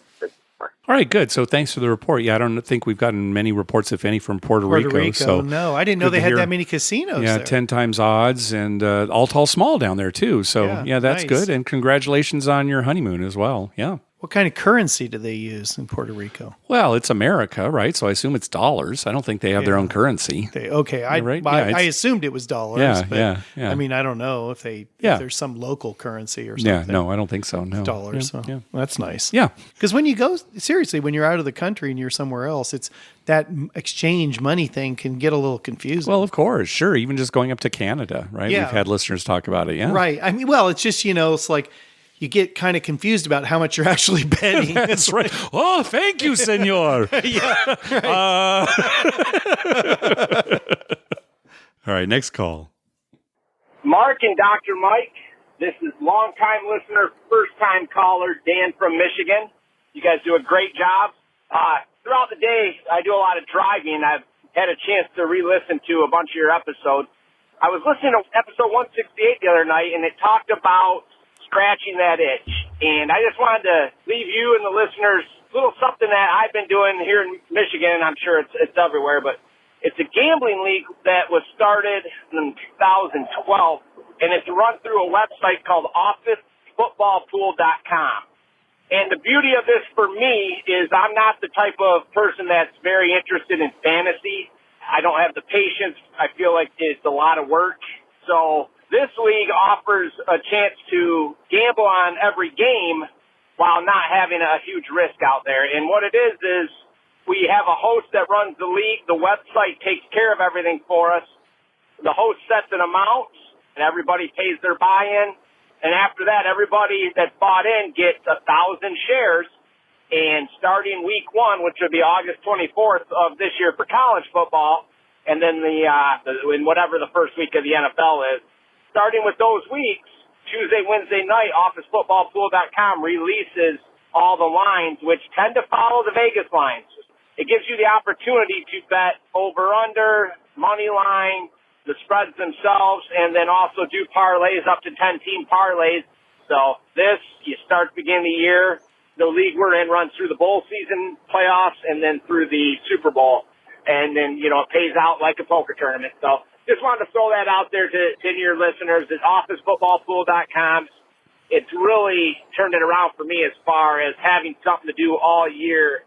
[SPEAKER 1] All right, good. So thanks for the report. Yeah, I don't think we've gotten many reports, if any, from Puerto Rico. So
[SPEAKER 2] no, I didn't know they had that many casinos.
[SPEAKER 1] Yeah,
[SPEAKER 2] there.
[SPEAKER 1] 10 times odds and all tall, small down there too. So yeah, that's
[SPEAKER 2] nice.
[SPEAKER 1] good. And congratulations on your honeymoon as well. Yeah.
[SPEAKER 2] What kind of currency do they use in Puerto Rico?
[SPEAKER 1] Well, it's America, right? So I assume it's dollars. I don't think they have their own currency.
[SPEAKER 2] I assumed it was dollars.
[SPEAKER 1] Yeah,
[SPEAKER 2] but
[SPEAKER 1] yeah.
[SPEAKER 2] I mean, I don't know if there's some local currency or something.
[SPEAKER 1] Yeah, no, I don't think so. No,
[SPEAKER 2] it's dollars.
[SPEAKER 1] Yeah,
[SPEAKER 2] well, that's nice.
[SPEAKER 1] Yeah,
[SPEAKER 2] because when you go seriously, when you're out of the country and you're somewhere else, it's that exchange money thing can get a little confusing.
[SPEAKER 1] Well, of course, sure. Even just going up to Canada, right?
[SPEAKER 2] Yeah.
[SPEAKER 1] We've had listeners talk about it. Yeah,
[SPEAKER 2] right. I mean, well, it's just it's like. You get kind of confused about how much you're actually betting.
[SPEAKER 1] That's right. Oh, thank you, senor.
[SPEAKER 2] Yeah. Right.
[SPEAKER 1] All right, next call.
[SPEAKER 5] Mark and Dr. Mike, this is longtime listener, first-time caller, Dan from Michigan. You guys do a great job. Throughout the day, I do a lot of driving. I've had a chance to re-listen to a bunch of your episodes. I was listening to episode 168 the other night, and it talked about scratching that itch. And I just wanted to leave you and the listeners a little something that I've been doing here in Michigan, and I'm sure it's everywhere, but it's a gambling league that was started in 2012, and it's run through a website called officefootballpool.com. And the beauty of this for me is I'm not the type of person that's very interested in fantasy. I don't have the patience. I feel like it's a lot of work. So this league offers a chance to gamble on every game while not having a huge risk out there. And what it is we have a host that runs the league. The website takes care of everything for us. The host sets an amount, and everybody pays their buy-in. And after that, everybody that bought in gets 1,000 shares. And starting week 1, which would be August 24th of this year for college football, and then in whatever the first week of the NFL is, starting with those weeks, Tuesday, Wednesday night, officefootballpool.com releases all the lines, which tend to follow the Vegas lines. It gives you the opportunity to bet over-under, money line, the spreads themselves, and then also do parlays, up to 10-team parlays. So you start the beginning of the year. The league we're in runs through the bowl season playoffs and then through the Super Bowl. And then, it pays out like a poker tournament. So just wanted to throw that out there to your listeners. It's officefootballpool.com. It's really turned it around for me as far as having something to do all year.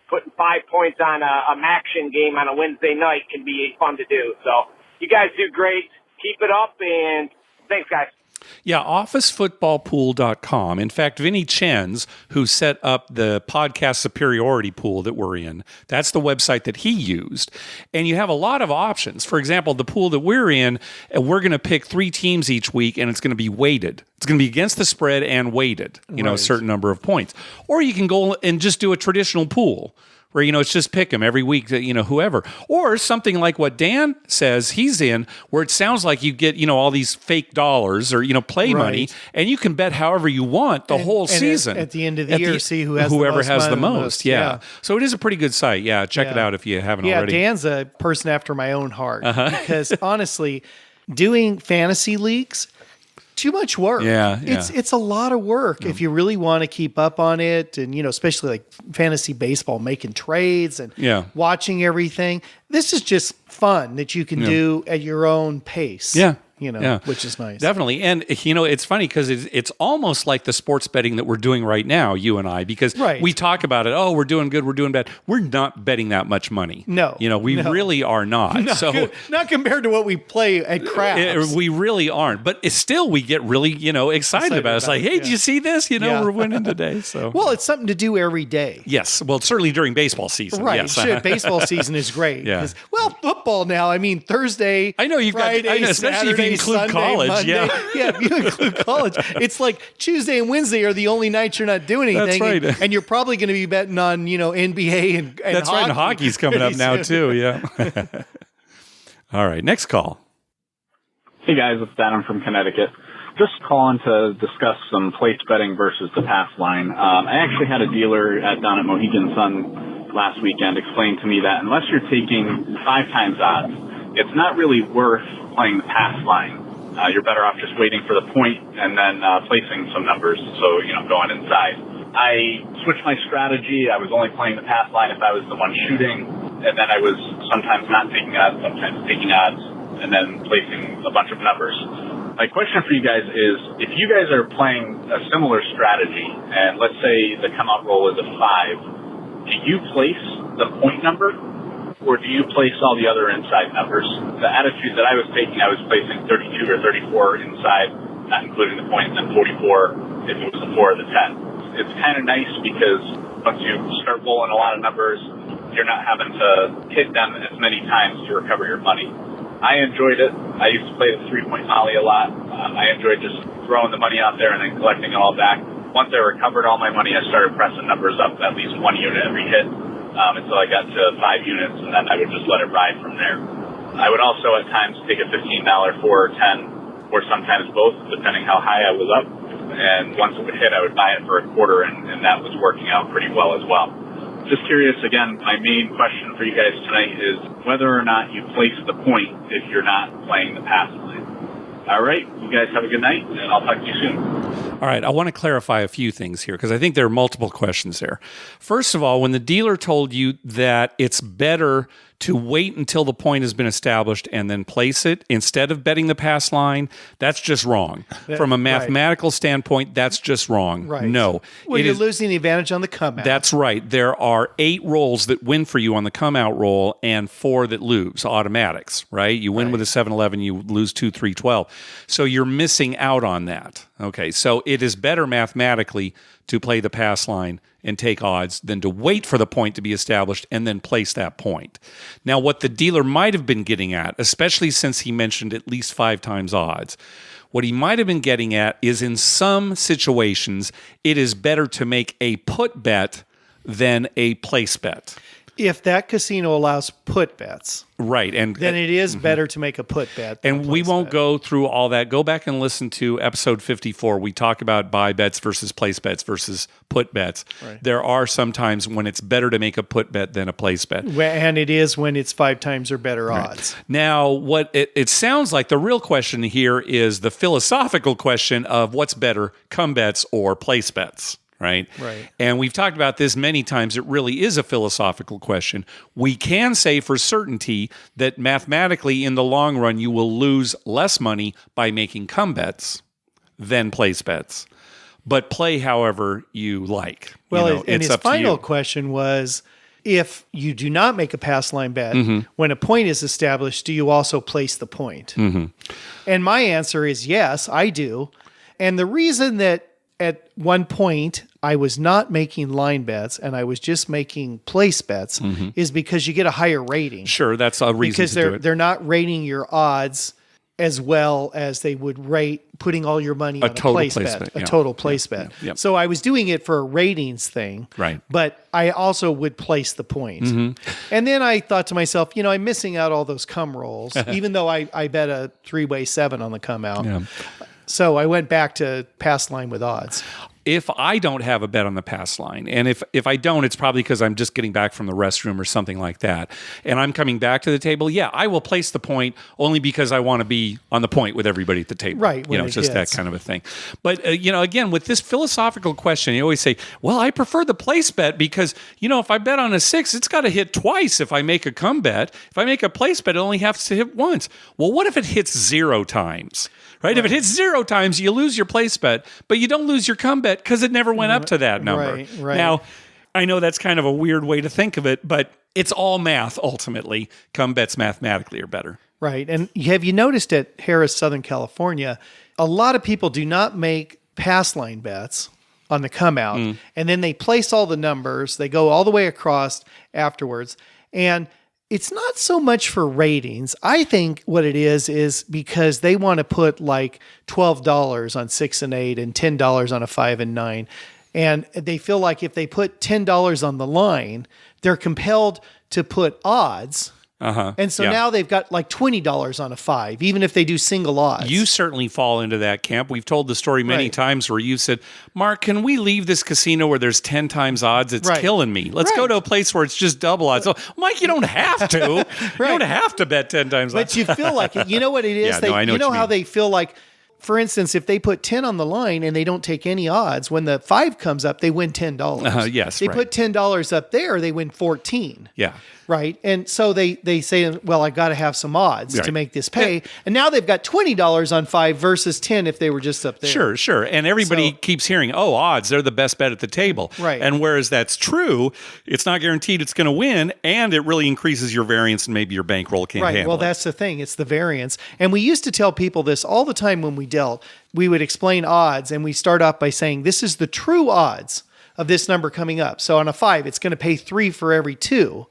[SPEAKER 5] Putting 5 points on a Maction game on a Wednesday night can be fun to do. So you guys do great. Keep it up, and thanks, guys.
[SPEAKER 1] Yeah, officefootballpool.com. In fact, Vinny Chen's, who set up the podcast superiority pool that we're in, that's the website that he used. And you have a lot of options. For example, the pool that we're in, we're going to pick 3 teams each week, and it's going to be weighted. It's going to be against the spread and weighted, a certain number of points. Or you can go and just do a traditional pool, where, it's just pick them every week, whoever. Or something like what Dan says he's in, where it sounds like you get, all these fake dollars or, play money, and you can bet however you want the whole season.
[SPEAKER 2] At the end of the year, see
[SPEAKER 1] whoever has the most. Yeah. So it is a pretty good site. Yeah, check it out if you haven't already.
[SPEAKER 2] Yeah, Dan's a person after my own heart. Because honestly, doing fantasy leagues, too much work.
[SPEAKER 1] Yeah.
[SPEAKER 2] It's a lot of work if you really want to keep up on it, and especially like fantasy baseball, making trades and watching everything. This is just fun that you can do at your own pace.
[SPEAKER 1] Yeah.
[SPEAKER 2] Which is nice.
[SPEAKER 1] Definitely. And, it's funny because it's almost like the sports betting that we're doing right now, you and I, because we talk about it. Oh, we're doing good. We're doing bad. We're not betting that much money.
[SPEAKER 2] No.
[SPEAKER 1] We really are not.
[SPEAKER 2] Not compared to what we play at craps.
[SPEAKER 1] We really aren't. But still, we get really, excited about it. It's like, hey, did you see this? We're winning today. So
[SPEAKER 2] well, it's something to do every day.
[SPEAKER 1] Yes. Well, certainly during baseball season.
[SPEAKER 2] Right.
[SPEAKER 1] Yes.
[SPEAKER 2] Shit, baseball season is great.
[SPEAKER 1] Yeah.
[SPEAKER 2] Well, football now, Thursday,
[SPEAKER 1] I know you've
[SPEAKER 2] Friday,
[SPEAKER 1] got, especially if you include
[SPEAKER 2] Sunday,
[SPEAKER 1] college.
[SPEAKER 2] Monday. Yeah, if you include college. It's like Tuesday and Wednesday are the only nights you're not doing anything.
[SPEAKER 1] That's right.
[SPEAKER 2] And you're probably going to be betting on, NBA and
[SPEAKER 1] That's
[SPEAKER 2] hockey.
[SPEAKER 1] right. And hockey's coming up now too. Yeah. All right. Next call.
[SPEAKER 6] Hey guys, it's Adam from Connecticut. Just calling to discuss some place betting versus the pass line. I actually had a dealer down at Mohegan Sun last weekend explain to me that unless you're taking 5 times odds, it's not really worth playing the pass line. You're better off just waiting for the point and then placing some numbers, so, going inside. I switched my strategy. I was only playing the pass line if I was the one shooting, and then I was sometimes not taking odds, sometimes taking odds, and then placing a bunch of numbers. My question for you guys is, if you guys are playing a similar strategy, and let's say the come-out roll is a 5, do you place the point number, or do you place all the other inside numbers? The attitude that I was taking, I was placing 32 or 34 inside, not including the point, and then 44 if it was the 4 or the 10. It's kind of nice because once you start rolling a lot of numbers, you're not having to hit them as many times to recover your money. I enjoyed it. I used to play the 3-point molly a lot. I enjoyed just throwing the money out there and then collecting it all back. Once I recovered all my money, I started pressing numbers up at least 1 unit every hit until I got to 5 units, and then I would just let it ride from there. I would also at times take a $15 4 or 10, or sometimes both, depending how high I was up. And once it would hit, I would buy it for a quarter, and that was working out pretty well as well. Just curious, again, my main question for you guys tonight is whether or not you place the point if you're not playing the pass line. All right, you guys have a good night, and I'll talk to you soon.
[SPEAKER 1] All right, I want to clarify a few things here because I think there are multiple questions there. First of all, when the dealer told you that it's better to wait until the point has been established and then place it instead of betting the pass line, that's just wrong. From a mathematical standpoint, that's just wrong.
[SPEAKER 2] Right.
[SPEAKER 1] No.
[SPEAKER 2] Well, you're losing the advantage on the come out.
[SPEAKER 1] That's right. There are 8 rolls that win for you on the come out roll and 4 that lose, automatics, right? You win with a 7-11, you lose 2, 3, 12. So you're missing out on that. Okay, so it is better mathematically to play the pass line and take odds than to wait for the point to be established and then place that point. Now, what the dealer might have been getting at, especially since he mentioned at least 5 times odds, what he might have been getting at is in some situations, it is better to make a put bet than a place bet.
[SPEAKER 2] If that casino allows put bets,
[SPEAKER 1] right, and
[SPEAKER 2] then it is better to make a put bet.
[SPEAKER 1] And we won't go through all that. Go back and listen to episode 54. We talk about buy bets versus place bets versus put bets. Right. There are some times when it's better to make a put bet than a place bet.
[SPEAKER 2] And it is when it's 5 times or better odds.
[SPEAKER 1] Now, what it sounds like the real question here is the philosophical question of what's better, come bets or place bets. Right? And we've talked about this many times. It really is a philosophical question. We can say for certainty that mathematically in the long run, you will lose less money by making come bets than place bets. But play however you like.
[SPEAKER 2] Well, and his final question was, if you do not make a pass line bet, when a point is established, do you also place the point? And my answer is yes, I do. And the reason that at one point I was not making line bets and I was just making place bets is because you get a higher rating.
[SPEAKER 1] Sure, that's a reason
[SPEAKER 2] because
[SPEAKER 1] to do it.
[SPEAKER 2] They're not rating your odds as well as they would rate putting all your money on a place bet, a total place bet.
[SPEAKER 1] Yep.
[SPEAKER 2] So I was doing it for a ratings thing,
[SPEAKER 1] right?
[SPEAKER 2] But I also would place the point. And then I thought to myself, I'm missing out all those come rolls, even though I bet a 3-way 7 on the come out. Yeah. So I went back to pass line with odds.
[SPEAKER 1] if I don't have a bet on the pass line, and if I don't, it's probably because I'm just getting back from the restroom or something like that, and I'm coming back to the table, I will place the point only because I want to be on the point with everybody at the table.
[SPEAKER 2] Right.
[SPEAKER 1] It's just that kind of a thing. But, again, with this philosophical question, you always say, well, I prefer the place bet because, if I bet on a 6, it's got to hit twice if I make a come bet. If I make a place bet, it only has to hit once. Well, what if it hits 0 times? Right? If it hits 0 times, you lose your place bet, but you don't lose your come bet because it never went up to that number.
[SPEAKER 2] Right.
[SPEAKER 1] Now, I know that's kind of a weird way to think of it, but it's all math ultimately. Come bets mathematically are better.
[SPEAKER 2] Right. And have you noticed at Harrah's, Southern California, a lot of people do not make pass line bets on the come out, and then they place all the numbers. They go all the way across afterwards. And it's not so much for ratings. I think what it is because they want to put like $12 on 6 and 8 and $10 on a 5 and 9. And they feel like if they put $10 on the line, they're compelled to put odds. And so now they've got like $20 on a 5, even if they do single odds.
[SPEAKER 1] You certainly fall into that camp. We've told the story many times where you said, Mark, can we leave this casino where there's 10 times odds? It's killing me. Let's go to a place where it's just double odds. So, Mike, you don't have to. You don't have to bet 10 times odds.
[SPEAKER 2] But you feel like it. You know what it is?
[SPEAKER 1] I know
[SPEAKER 2] how they feel like, for instance, if they put 10 on the line and they don't take any odds, when the 5 comes up, they win $10.
[SPEAKER 1] Yes,
[SPEAKER 2] they put $10 up there, they win 14.
[SPEAKER 1] Yeah.
[SPEAKER 2] Right. And so they say, well, I got to have some odds to make this pay. And now they've got $20 on 5 versus 10 if they were just up there.
[SPEAKER 1] Sure. And everybody keeps hearing, odds, they're the best bet at the table.
[SPEAKER 2] Right.
[SPEAKER 1] And whereas that's true, it's not guaranteed it's going to win, and it really increases your variance and maybe your bankroll can't handle it.
[SPEAKER 2] Well, that's the thing. It's the variance. And we used to tell people this all the time when we dealt. We would explain odds, and we start off by saying, this is the true odds of this number coming up. So on a 5, it's going to pay 3 for every 2.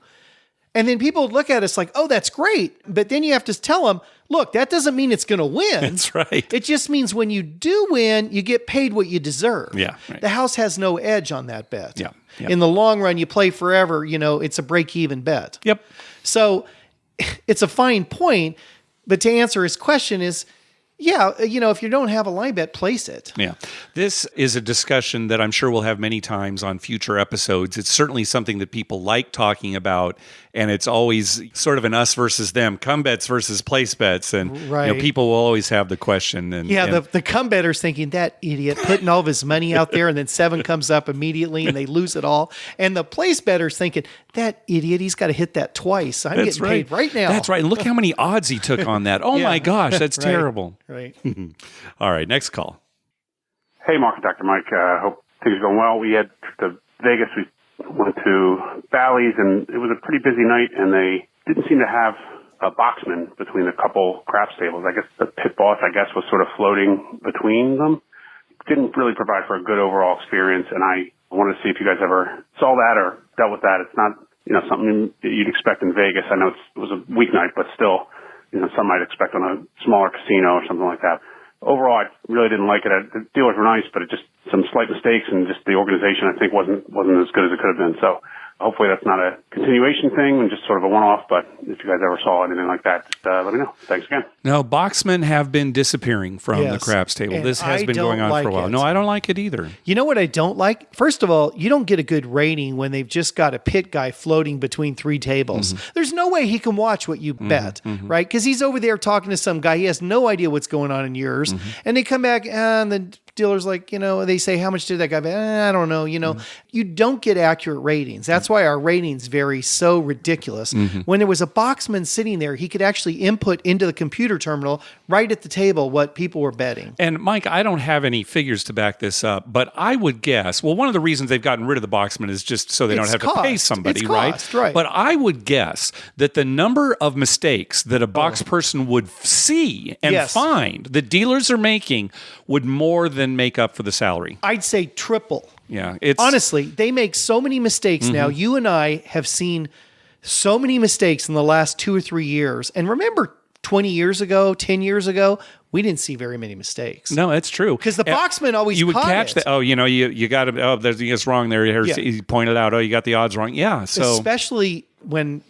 [SPEAKER 2] And then people would look at us like, oh, that's great. But then you have to tell them, look, that doesn't mean it's going to win.
[SPEAKER 1] That's right.
[SPEAKER 2] It just means when you do win, you get paid what you deserve.
[SPEAKER 1] Yeah. Right.
[SPEAKER 2] The house has no edge on that bet.
[SPEAKER 1] Yeah.
[SPEAKER 2] In the long run, you play forever, it's a break-even bet.
[SPEAKER 1] Yep.
[SPEAKER 2] So it's a fine point. But to answer his question is, if you don't have a line bet, place it.
[SPEAKER 1] Yeah. This is a discussion that I'm sure we'll have many times on future episodes. It's certainly something that people like talking about, and it's always sort of an us versus them, come bets versus place bets. And people will always have the question. And
[SPEAKER 2] the come better's thinking, that idiot putting all of his money out there, and then 7 comes up immediately and they lose it all. And the place better's thinking, that idiot, he's got to hit that twice. I'm getting paid right now.
[SPEAKER 1] That's right. And look how many odds he took on that. Oh my gosh, that's terrible.
[SPEAKER 2] Right.
[SPEAKER 1] All right, next call.
[SPEAKER 7] Hey, Mark and Dr. Mike. Hope things are going well. We had to Vegas. We went to Bally's, and it was a pretty busy night, and they didn't seem to have a boxman between a couple craps tables. I guess the pit boss, was sort of floating between them. Didn't really provide for a good overall experience, and I wanted to see if you guys ever saw that or dealt with that. It's not, something that you'd expect in Vegas. I know it was a weeknight, but still, some might expect on a smaller casino or something like that. Overall, I really didn't like it. The dealers were nice, but it just some slight mistakes, and just the organization, I think, wasn't as good as it could have been. So hopefully that's not a continuation thing and just sort of a one-off, but if you guys ever saw anything like that, just let me know. Thanks again.
[SPEAKER 1] No, boxmen have been disappearing from the craps table. This has been going on for a while. No, I don't like it either. You
[SPEAKER 2] know what I don't like? First of all, you don't get a good rating when they've just got a pit guy floating between 3 tables. Mm-hmm. There's no way he can watch what you bet, right? Because he's over there talking to some guy. He has no idea what's going on in yours. And they come back and the dealer's like, they say, how much did that guy bet? I don't know. You don't get accurate ratings. That's why our ratings vary so ridiculous. When there was a boxman sitting there, he could actually input into the computer terminal right at the table what people were betting.
[SPEAKER 1] And Mike, I don't have any figures to back this up, but I would guess, one of the reasons they've gotten rid of the boxman is just so they don't have to pay somebody, right? But I would guess that the number of mistakes that a box person would see and find that dealers are making would more than make up for the salary.
[SPEAKER 2] I'd say triple.
[SPEAKER 1] Yeah.
[SPEAKER 2] Honestly, they make so many mistakes now. You and I have seen so many mistakes in the last 2 or 3 years. And remember 20 years ago, 10 years ago, we didn't see very many mistakes.
[SPEAKER 1] No, that's true.
[SPEAKER 2] Because the boxman always
[SPEAKER 1] you would
[SPEAKER 2] caught
[SPEAKER 1] catch
[SPEAKER 2] it.
[SPEAKER 1] that. Oh, you got to. Oh, there's it's wrong there.
[SPEAKER 2] Yeah.
[SPEAKER 1] He pointed out. Oh, you got the odds wrong. Yeah. So
[SPEAKER 2] especially when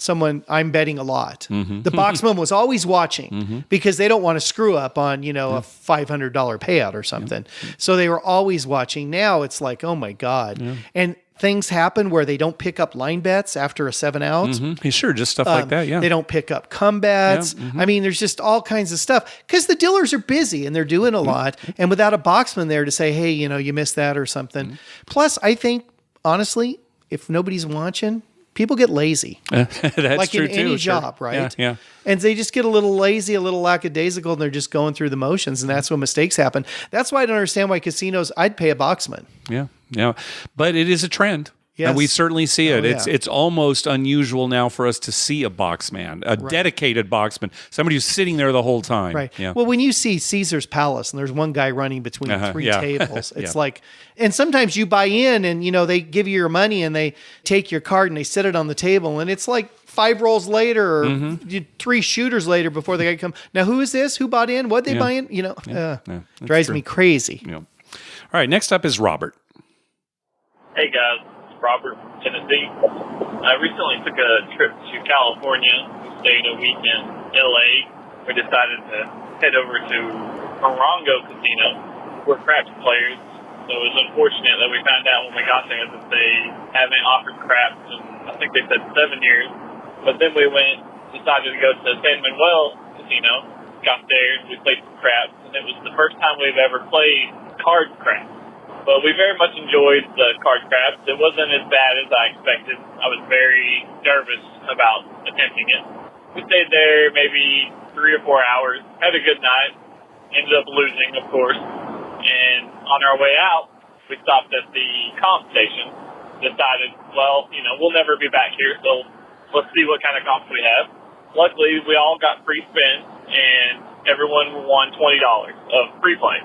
[SPEAKER 2] I'm betting a lot.
[SPEAKER 1] Mm-hmm.
[SPEAKER 2] The boxman was always watching because they don't want to screw up on, a $500 payout or something. So they were always watching. Now it's like, oh my God. Yeah. And things happen where they don't pick up line bets after a 7 out.
[SPEAKER 1] Mm-hmm. Sure, just stuff like that. Yeah.
[SPEAKER 2] They don't pick up comebacks.
[SPEAKER 1] Yeah. Mm-hmm.
[SPEAKER 2] I mean, there's just all kinds of stuff because the dealers are busy and they're doing a lot. And without a boxman there to say, hey, you missed that or something. Plus, I think, honestly, if nobody's watching, people get lazy.
[SPEAKER 1] That's
[SPEAKER 2] like
[SPEAKER 1] true
[SPEAKER 2] in any
[SPEAKER 1] too,
[SPEAKER 2] job,
[SPEAKER 1] sure.
[SPEAKER 2] right?
[SPEAKER 1] Yeah.
[SPEAKER 2] And they just get a little lazy, a little lackadaisical, and they're just going through the motions, and that's when mistakes happen. That's why I don't understand why casinos, I'd pay a boxman.
[SPEAKER 1] Yeah. But it is a trend.
[SPEAKER 2] Yes.
[SPEAKER 1] And we certainly see it.
[SPEAKER 2] Oh,
[SPEAKER 1] It's almost unusual now for us to see a boxman, a dedicated boxman, somebody who's sitting there the whole time.
[SPEAKER 2] Right.
[SPEAKER 1] Yeah.
[SPEAKER 2] Well, when you see Caesar's Palace and there's one guy running between three tables, it's like, and sometimes you buy in and, they give you your money and they take your card and they set it on the table and it's like 5 rolls later or 3 shooters later before the guy come. Now, who is this? Who bought in? What'd they buy in? Drives me crazy.
[SPEAKER 1] Yeah. All right. Next up is Robert.
[SPEAKER 8] Hey, guys. Robert from Tennessee. I recently took a trip to California. We stayed a week in LA. We decided to head over to Morongo Casino. We're craps players, so it was unfortunate that we found out when we got there that they haven't offered craps in, I think they said 7 years. But then we decided to go to San Manuel Casino, got there, and we played some craps, and it was the first time we've ever played card craps. But we very much enjoyed the card craps. It wasn't as bad as I expected. I was very nervous about attempting it. We stayed there maybe 3 or 4 hours, had a good night, ended up losing, of course. And on our way out, we stopped at the comp station, decided, we'll never be back here, so let's see what kind of comps we have. Luckily, we all got free spins, and everyone won $20 of free play.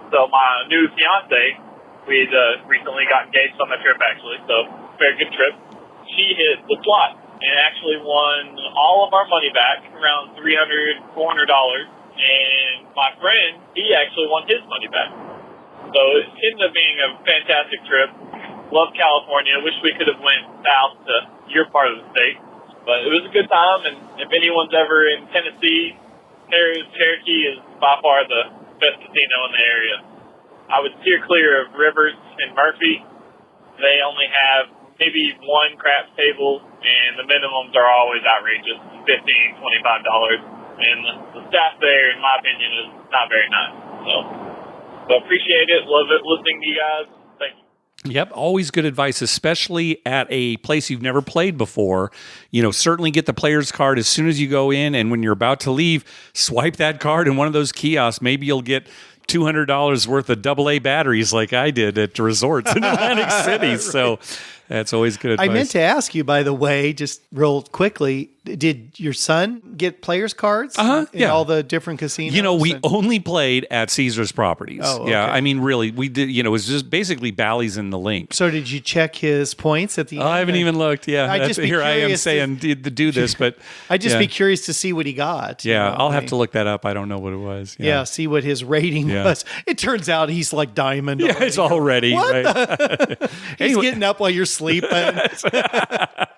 [SPEAKER 8] So my new fiance, we'd recently got engaged on the trip, actually, so very good trip. She hit the slot and actually won all of our money back, around $300, $400, and my friend, he actually won his money back. So it ended up being a fantastic trip. Love California. Wish we could have went south to your part of the state, but it was a good time, and if anyone's ever in Tennessee, Cherokee is by far the best casino in the area. I would steer clear of Rivers and Murphy. They only have maybe one craps table, and the minimums are always outrageous, $15, $25. And the staff there, in my opinion, is not very nice. So appreciate it. Love it listening to you guys. Thank you.
[SPEAKER 1] Yep, always good advice, especially at a place you've never played before. Certainly get the player's card as soon as you go in, and when you're about to leave, swipe that card in one of those kiosks. Maybe you'll get $200 worth of AA batteries like I did at resorts in Atlantic City. So that's always good advice.
[SPEAKER 2] I meant to ask you, by the way, just real quickly, did your son get players cards in all the different casinos?
[SPEAKER 1] We only played at Caesar's properties.
[SPEAKER 2] Oh, okay.
[SPEAKER 1] Yeah, I mean, really, we did, it was just basically Bally's and the Link.
[SPEAKER 2] So did you check his points at the end?
[SPEAKER 1] I haven't even looked. Yeah, here I am saying to do this, but
[SPEAKER 2] I'd just be curious to see what he got.
[SPEAKER 1] Yeah, I'll have to look that up. I don't know what it was.
[SPEAKER 2] Yeah, see what his rating was. It turns out he's like diamond.
[SPEAKER 1] Yeah, it's already.
[SPEAKER 2] What?
[SPEAKER 1] Right.
[SPEAKER 2] He's getting up while you're sleeping.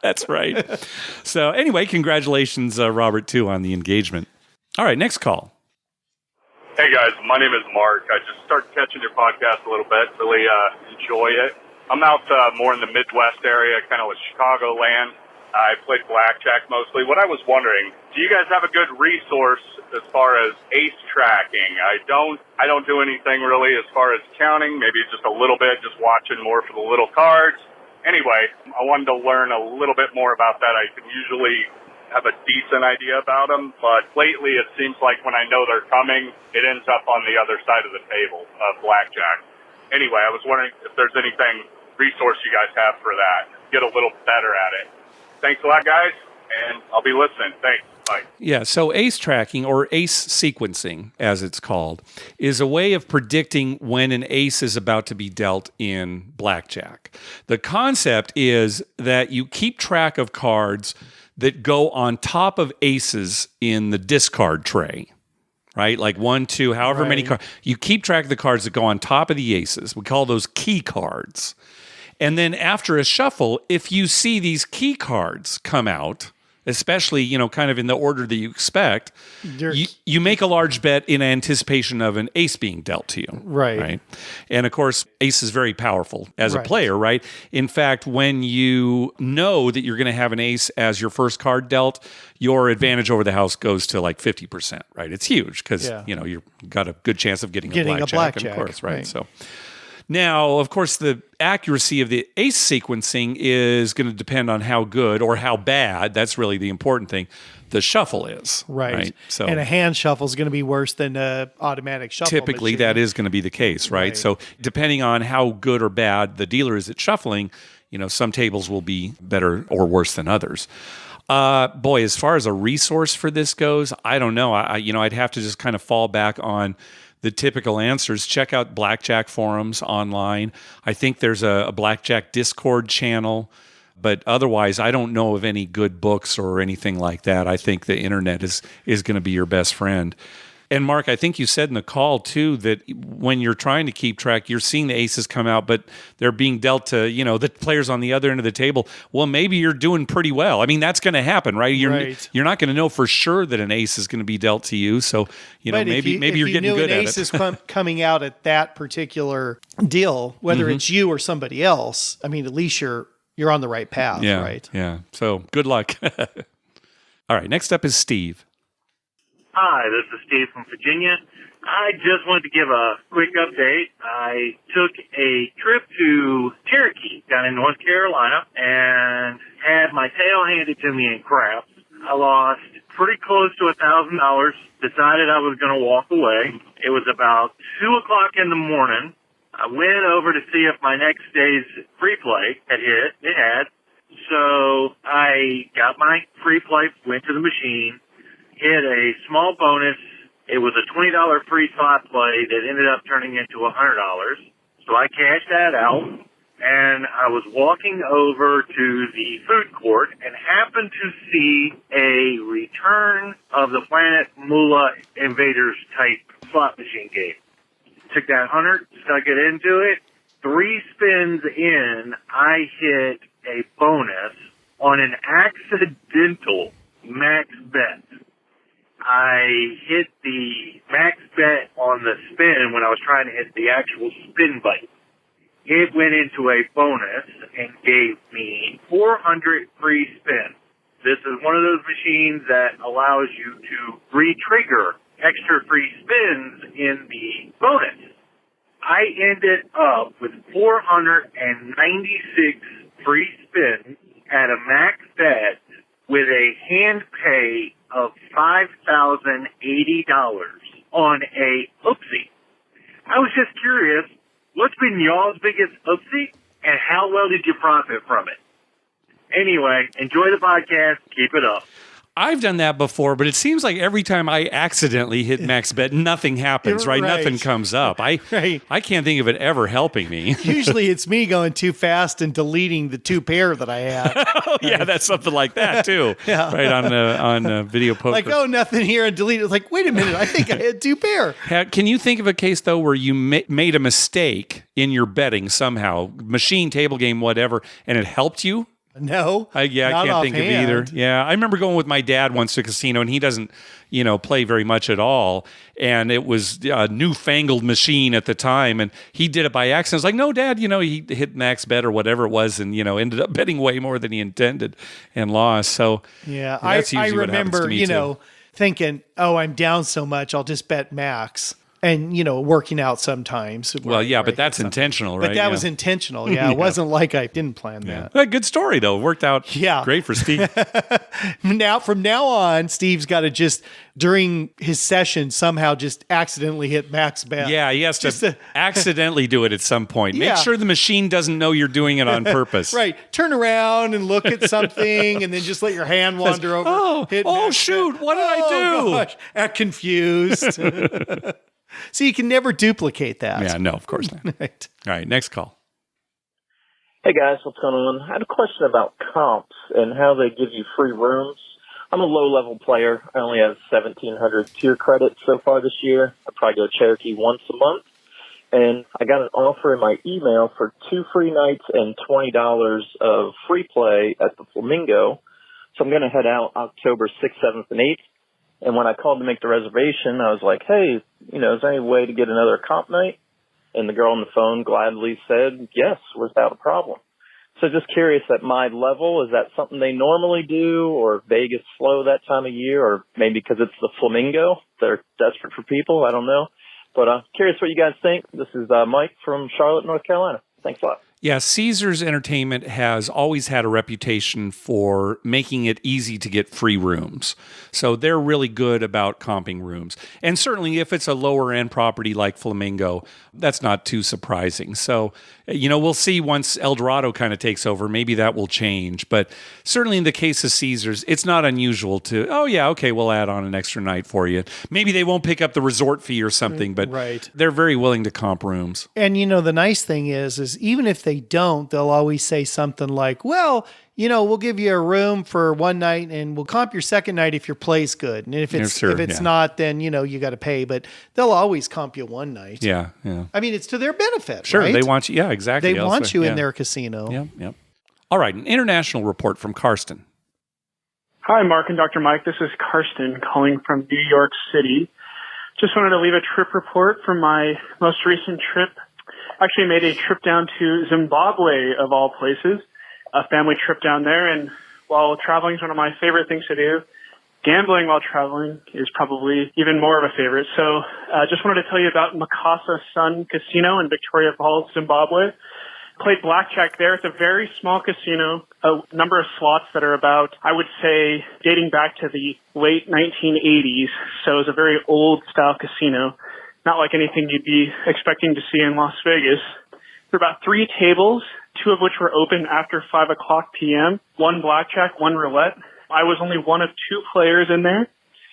[SPEAKER 1] That's right. So anyway, congratulations, Robert, too, on the engagement. All right, next call.
[SPEAKER 9] Hey, guys. My name is Mark. I just started catching your podcast a little bit. Really enjoy it. I'm out more in the Midwest area, kind of with Chicagoland. I played blackjack mostly. What I was wondering, do you guys have a good resource as far as ace tracking? I don't do anything really as far as counting, maybe just a little bit, just watching more for the little cards. Anyway, I wanted to learn a little bit more about that. I can usually have a decent idea about them, but lately it seems like when I know they're coming, it ends up on the other side of the table of blackjack. Anyway, I was wondering if there's anything resource you guys have for that. Get a little better at it. Thanks a lot, guys, and I'll be listening. Thanks. Bye.
[SPEAKER 1] Yeah, so ace tracking, or ace sequencing, as it's called, is a way of predicting when an ace is about to be dealt in blackjack. The concept is that you keep track of cards that go on top of aces in the discard tray. right? Like 1, 2, however many cards. You keep track of the cards that go on top of the aces. We call those key cards. And then after a shuffle, if you see these key cards come out, especially, kind of in the order that you expect, you make a large bet in anticipation of an ace being dealt to you. Right. And of course, ace is very powerful as a player, right? In fact, when you know that you're going to have an ace as your first card dealt, your advantage over the house goes to like 50%, right? It's huge because, you've got a good chance of getting a blackjack, of course, right? So now, of course, the accuracy of the ace sequencing is going to depend on how good or how bad, that's really the important thing, the shuffle is. Right.
[SPEAKER 2] So, and a hand shuffle is going to be worse than an automatic shuffle
[SPEAKER 1] typically, machine. That is going to be the case, right? So depending on how good or bad the dealer is at shuffling, some tables will be better or worse than others. Boy, as far as a resource for this goes, I don't know. I'd have to just kind of fall back on the typical answers. Check out blackjack forums online. I think there's a blackjack Discord channel, but otherwise I don't know of any good books or anything like that. I think the internet is going to be your best friend. And Mark, I think you said in the call too that when you're trying to keep track, you're seeing the aces come out, but they're being dealt to, the players on the other end of the table. Well, maybe you're doing pretty well. I mean, that's going to happen, right? You're not going to know for sure that an ace is going to be dealt to you. So, maybe you're getting good at it.
[SPEAKER 2] If you knew an ace is coming out at that particular deal, whether it's you or somebody else, I mean, at least you're on the right path, right?
[SPEAKER 1] Yeah. So good luck. All right. Next up is Steve.
[SPEAKER 10] Hi, this is Steve from Virginia. I just wanted to give a quick update. I took a trip to Cherokee down in North Carolina and had my tail handed to me in craps. I lost pretty close to $1,000, decided I was going to walk away. It was about 2 o'clock in the morning. I went over to see if my next day's free play had hit. It had. So I got my free play, went to the machine, hit a small bonus. It was a $20 free slot play that ended up turning into $100. So I cashed that out, and I was walking over to the food court and happened to see a Return of the Planet Moolah Invaders type slot machine game. Took that 100, stuck it into it. 3 spins in, I hit a bonus on an accidental max bet. I hit the max bet on the spin when I was trying to hit the actual spin button. It went into a bonus and gave me 400 free spins. This is one of those machines that allows you to re-trigger extra free spins in the bonus. I ended up with 496 free spins at a max bet with a hand pay of $5,080 on a oopsie. I was just curious, what's been y'all's biggest oopsie, and how well did you profit from it? Anyway, enjoy the podcast. Keep it up.
[SPEAKER 1] I've done that before, but it seems like every time I accidentally hit max bet, nothing happens, right? Nothing comes up. I can't think of it ever helping me.
[SPEAKER 2] Usually it's me going too fast and deleting the 2 pair that I had.
[SPEAKER 1] Oh, yeah, that's something like that, too. Right, on video poker.
[SPEAKER 2] Like, nothing here, and delete it. It's like, wait a minute, I think I had 2 pair.
[SPEAKER 1] Can you think of a case, though, where you made a mistake in your betting somehow, machine, table game, whatever, and it helped you?
[SPEAKER 2] No.
[SPEAKER 1] I can't think of either. Yeah, I remember going with my dad once to a casino, and he doesn't, play very much at all. And it was a newfangled machine at the time, and he did it by accident. I was like, no, Dad, he hit max bet or whatever it was, and, ended up betting way more than he intended and lost. So,
[SPEAKER 2] yeah,
[SPEAKER 1] that's
[SPEAKER 2] I
[SPEAKER 1] usually what happens
[SPEAKER 2] remember,
[SPEAKER 1] to me too.
[SPEAKER 2] Thinking, I'm down so much, I'll just bet max. And, working out sometimes.
[SPEAKER 1] Well, yeah, but that's intentional, right?
[SPEAKER 2] But that was intentional, yeah. It wasn't like I didn't plan that.
[SPEAKER 1] A good story, though. Worked out great for Steve.
[SPEAKER 2] From now on, Steve's got to just, during his session, somehow just accidentally hit max bet.
[SPEAKER 1] Yeah, he has to accidentally do it at some point. Make sure the machine doesn't know you're doing it on purpose.
[SPEAKER 2] Right. Turn around and look at something, and then just let your hand wander over.
[SPEAKER 1] Shoot, what did I do?
[SPEAKER 2] Gosh, act confused. So you can never duplicate that.
[SPEAKER 1] Yeah, no, of course not.
[SPEAKER 2] Right.
[SPEAKER 1] All right, next call.
[SPEAKER 11] Hey guys, what's going on? I had a question about comps and how they give you free rooms. I'm a low-level player. I only have 1,700 tier credits so far this year. I probably go Cherokee once a month. And I got an offer in my email for 2 free nights and $20 of free play at the Flamingo. So I'm going to head out October 6th, 7th, and 8th. And when I called to make the reservation, I was like, hey, is there any way to get another comp night? And the girl on the phone gladly said, yes, without a problem. So just curious, at my level, is that something they normally do, or Vegas slow that time of year, or maybe because it's the Flamingo, they're desperate for people? I don't know. But curious what you guys think. This is Mike from Charlotte, North Carolina. Thanks a lot.
[SPEAKER 1] Yeah, Caesars Entertainment has always had a reputation for making it easy to get free rooms. So they're really good about comping rooms. And certainly if it's a lower end property like Flamingo, that's not too surprising. So, we'll see once El Dorado kind of takes over, maybe that will change. But certainly in the case of Caesars, it's not unusual to, we'll add on an extra night for you. Maybe they won't pick up the resort fee or something, but they're very willing to comp rooms.
[SPEAKER 2] And, the nice thing is even if they don't, they'll always say something like, well, we'll give you a room for one night and we'll comp your second night if your play's good. And if it's not, then, you got to pay, but they'll always comp you one night.
[SPEAKER 1] Yeah.
[SPEAKER 2] I mean, it's to their benefit,
[SPEAKER 1] sure,
[SPEAKER 2] right?
[SPEAKER 1] They want you. Yeah, exactly.
[SPEAKER 2] They want you in their casino.
[SPEAKER 1] Yep. All right. An international report from Karsten.
[SPEAKER 12] Hi, Mark and Dr. Mike. This is Karsten calling from New York City. Just wanted to leave a trip report from my most recent trip. Actually made a trip down to Zimbabwe, of all places, a family trip down there. And while traveling is one of my favorite things to do, gambling while traveling is probably even more of a favorite. So just wanted to tell you about Makasa Sun Casino in Victoria Falls, Zimbabwe. Played blackjack there. It's a very small casino, a number of slots that are about, I would say, dating back to the late 1980s. So it's a very old-style casino. Not like anything you'd be expecting to see in Las Vegas. There were about 3 tables, 2 of which were open after 5 o'clock p.m., 1 blackjack, 1 roulette. I was only one of 2 players in there.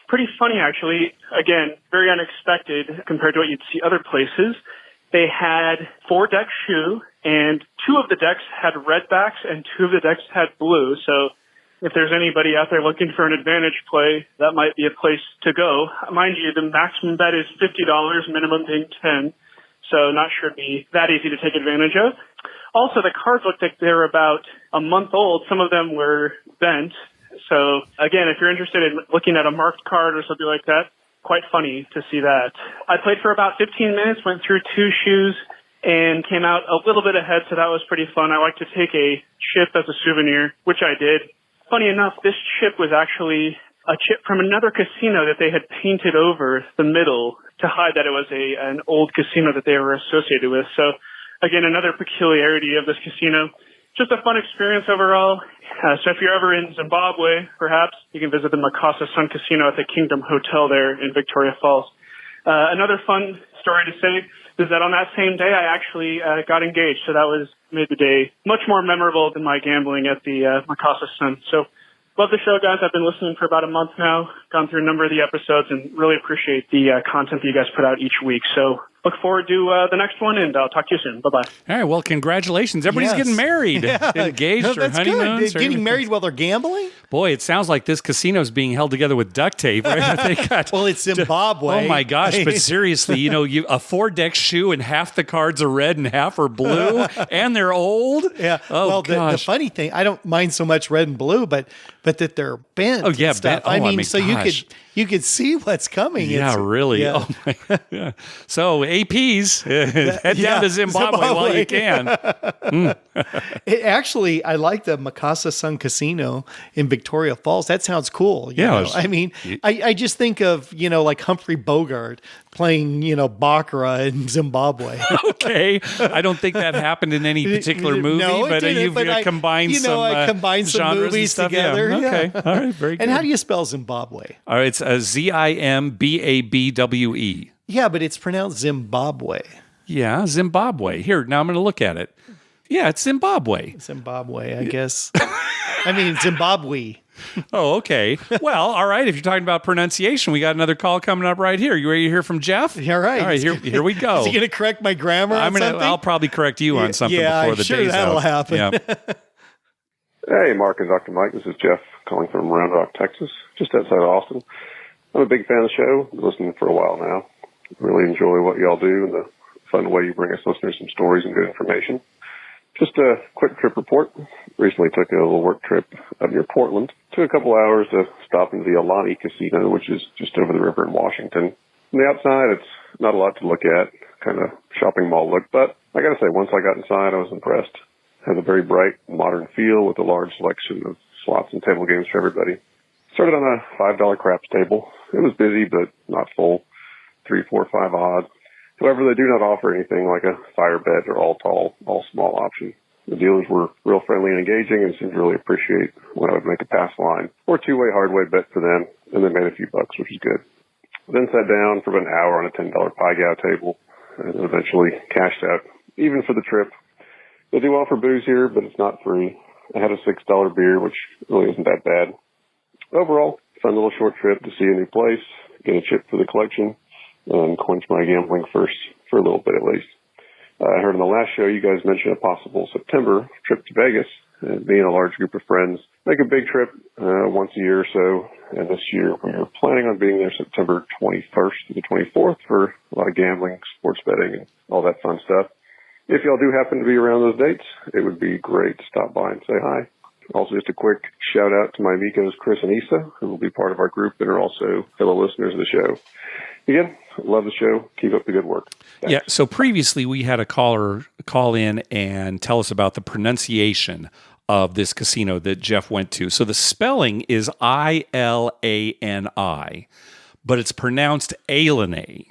[SPEAKER 12] Pretty funny, actually. Again, very unexpected compared to what you'd see other places. They had 4-deck shoe, and 2 of the decks had red backs and 2 of the decks had blue. So if there's anybody out there looking for an advantage play, that might be a place to go. Mind you, the maximum bet is $50, minimum being $10. So not sure it'd be that easy to take advantage of. Also, the cards looked like they were about a month old. Some of them were bent. So again, if you're interested in looking at a marked card or something like that, quite funny to see that. I played for about 15 minutes, went through 2 shoes, and came out a little bit ahead, so that was pretty fun. I like to take a chip as a souvenir, which I did. Funny enough, this chip was actually a chip from another casino that they had painted over the middle to hide that it was an old casino that they were associated with. So, again, another peculiarity of this casino. Just a fun experience overall. So if you're ever in Zimbabwe, perhaps, you can visit the Makasa Sun Casino at the Kingdom Hotel there in Victoria Falls. Another fun story to say is that on that same day, I actually got engaged. So that made the day much more memorable than my gambling at the Makasa Sun. So love the show, guys. I've been listening for about a month now, gone through a number of the episodes, and really appreciate the content that you guys put out each week. So look forward to the next one, and I'll talk to you soon. Bye-bye.
[SPEAKER 1] All right, well, congratulations. Everybody's getting married, engaged, or honeymoons.
[SPEAKER 2] Getting married while they're gambling?
[SPEAKER 1] Boy, it sounds like this casino's being held together with duct tape. Right?
[SPEAKER 2] Well, it's Zimbabwe.
[SPEAKER 1] Oh, my gosh. But seriously, a 4-deck shoe and half the cards are red and half are blue, and they're old?
[SPEAKER 2] Yeah.
[SPEAKER 1] Oh,
[SPEAKER 2] well,
[SPEAKER 1] gosh.
[SPEAKER 2] The funny thing, I don't mind so much red and blue, but that they're bent.
[SPEAKER 1] Oh, yeah,
[SPEAKER 2] and stuff.
[SPEAKER 1] bent. Oh, I mean,
[SPEAKER 2] so
[SPEAKER 1] gosh.
[SPEAKER 2] you could see what's coming.
[SPEAKER 1] Yeah, really.
[SPEAKER 2] Yeah.
[SPEAKER 1] Oh my God. Yeah. So APs, head down to Zimbabwe while you can.
[SPEAKER 2] Actually, I like the Makasa Sun Casino in Victoria Falls. That sounds cool. You know? I mean, I just think of, like Humphrey Bogart playing, baccarat in Zimbabwe.
[SPEAKER 1] Okay. I don't think that happened in any particular movie, but you've combined
[SPEAKER 2] I combined some movies together.
[SPEAKER 1] Yeah. Okay. All right. Very good.
[SPEAKER 2] And how do you spell Zimbabwe?
[SPEAKER 1] All right. It's Zimbabwe.
[SPEAKER 2] Yeah, but it's pronounced Zimbabwe.
[SPEAKER 1] Yeah, Zimbabwe. Here, now I'm going to look at it. Yeah, it's Zimbabwe.
[SPEAKER 2] Zimbabwe, I guess. I mean, Zimbabwe.
[SPEAKER 1] Oh, okay. Well, all right. If you're talking about pronunciation, we got another call coming up right here. You ready to hear from Jeff?
[SPEAKER 2] All right.
[SPEAKER 1] All right, here we go.
[SPEAKER 2] Is he going to correct my grammar on something?
[SPEAKER 1] I'll probably correct you on something before the day's
[SPEAKER 2] that'll
[SPEAKER 1] out.
[SPEAKER 2] happen.
[SPEAKER 1] Yeah.
[SPEAKER 13] Hey, Mark and Dr. Mike. This is Jeff calling from Round Rock, Texas, just outside of Austin. I'm a big fan of the show. Been listening for a while now. Really enjoy what y'all do and the fun way you bring us listeners some stories and good information. Just a quick trip report. Recently took a little work trip up near Portland. Took a couple hours to stop into the Ilani Casino, which is just over the river in Washington. From the outside, it's not a lot to look at, kind of shopping mall look, but I gotta say, once I got inside, I was impressed. Has a very bright, modern feel with a large selection of slots and table games for everybody. Started on a $5 craps table. It was busy, but not full. 3, 4, 5 odds. However, they do not offer anything like a fire bet or all tall, all small option. The dealers were real friendly and engaging and seemed to really appreciate when I would make a pass line or two-way hardway bet for them, and they made a few bucks, which is good. Then sat down for about an hour on a $10 pie gow table and eventually cashed out, even for the trip. They do offer booze here, but it's not free. I had a $6 beer, which really isn't that bad. Overall, fun little short trip to see a new place, get a chip for the collection, and quench my gambling thirst for a little bit at least. I heard in the last show you guys mentioned a possible September trip to Vegas. Me and a large group of friends make a big trip once a year or so. And this year we are planning on being there September 21st to the 24th for a lot of gambling, sports betting, and all that fun stuff. If y'all do happen to be around those dates, it would be great to stop by and say hi. Also, just a quick shout out to my amigos, Chris and Issa, who will be part of our group and are also fellow listeners of the show. Again, love the show. Keep up the good work. Thanks.
[SPEAKER 1] Yeah, so previously we had a caller call in and tell us about the pronunciation of this casino that Jeff went to. So the spelling is Ilani, but it's pronounced Ilani.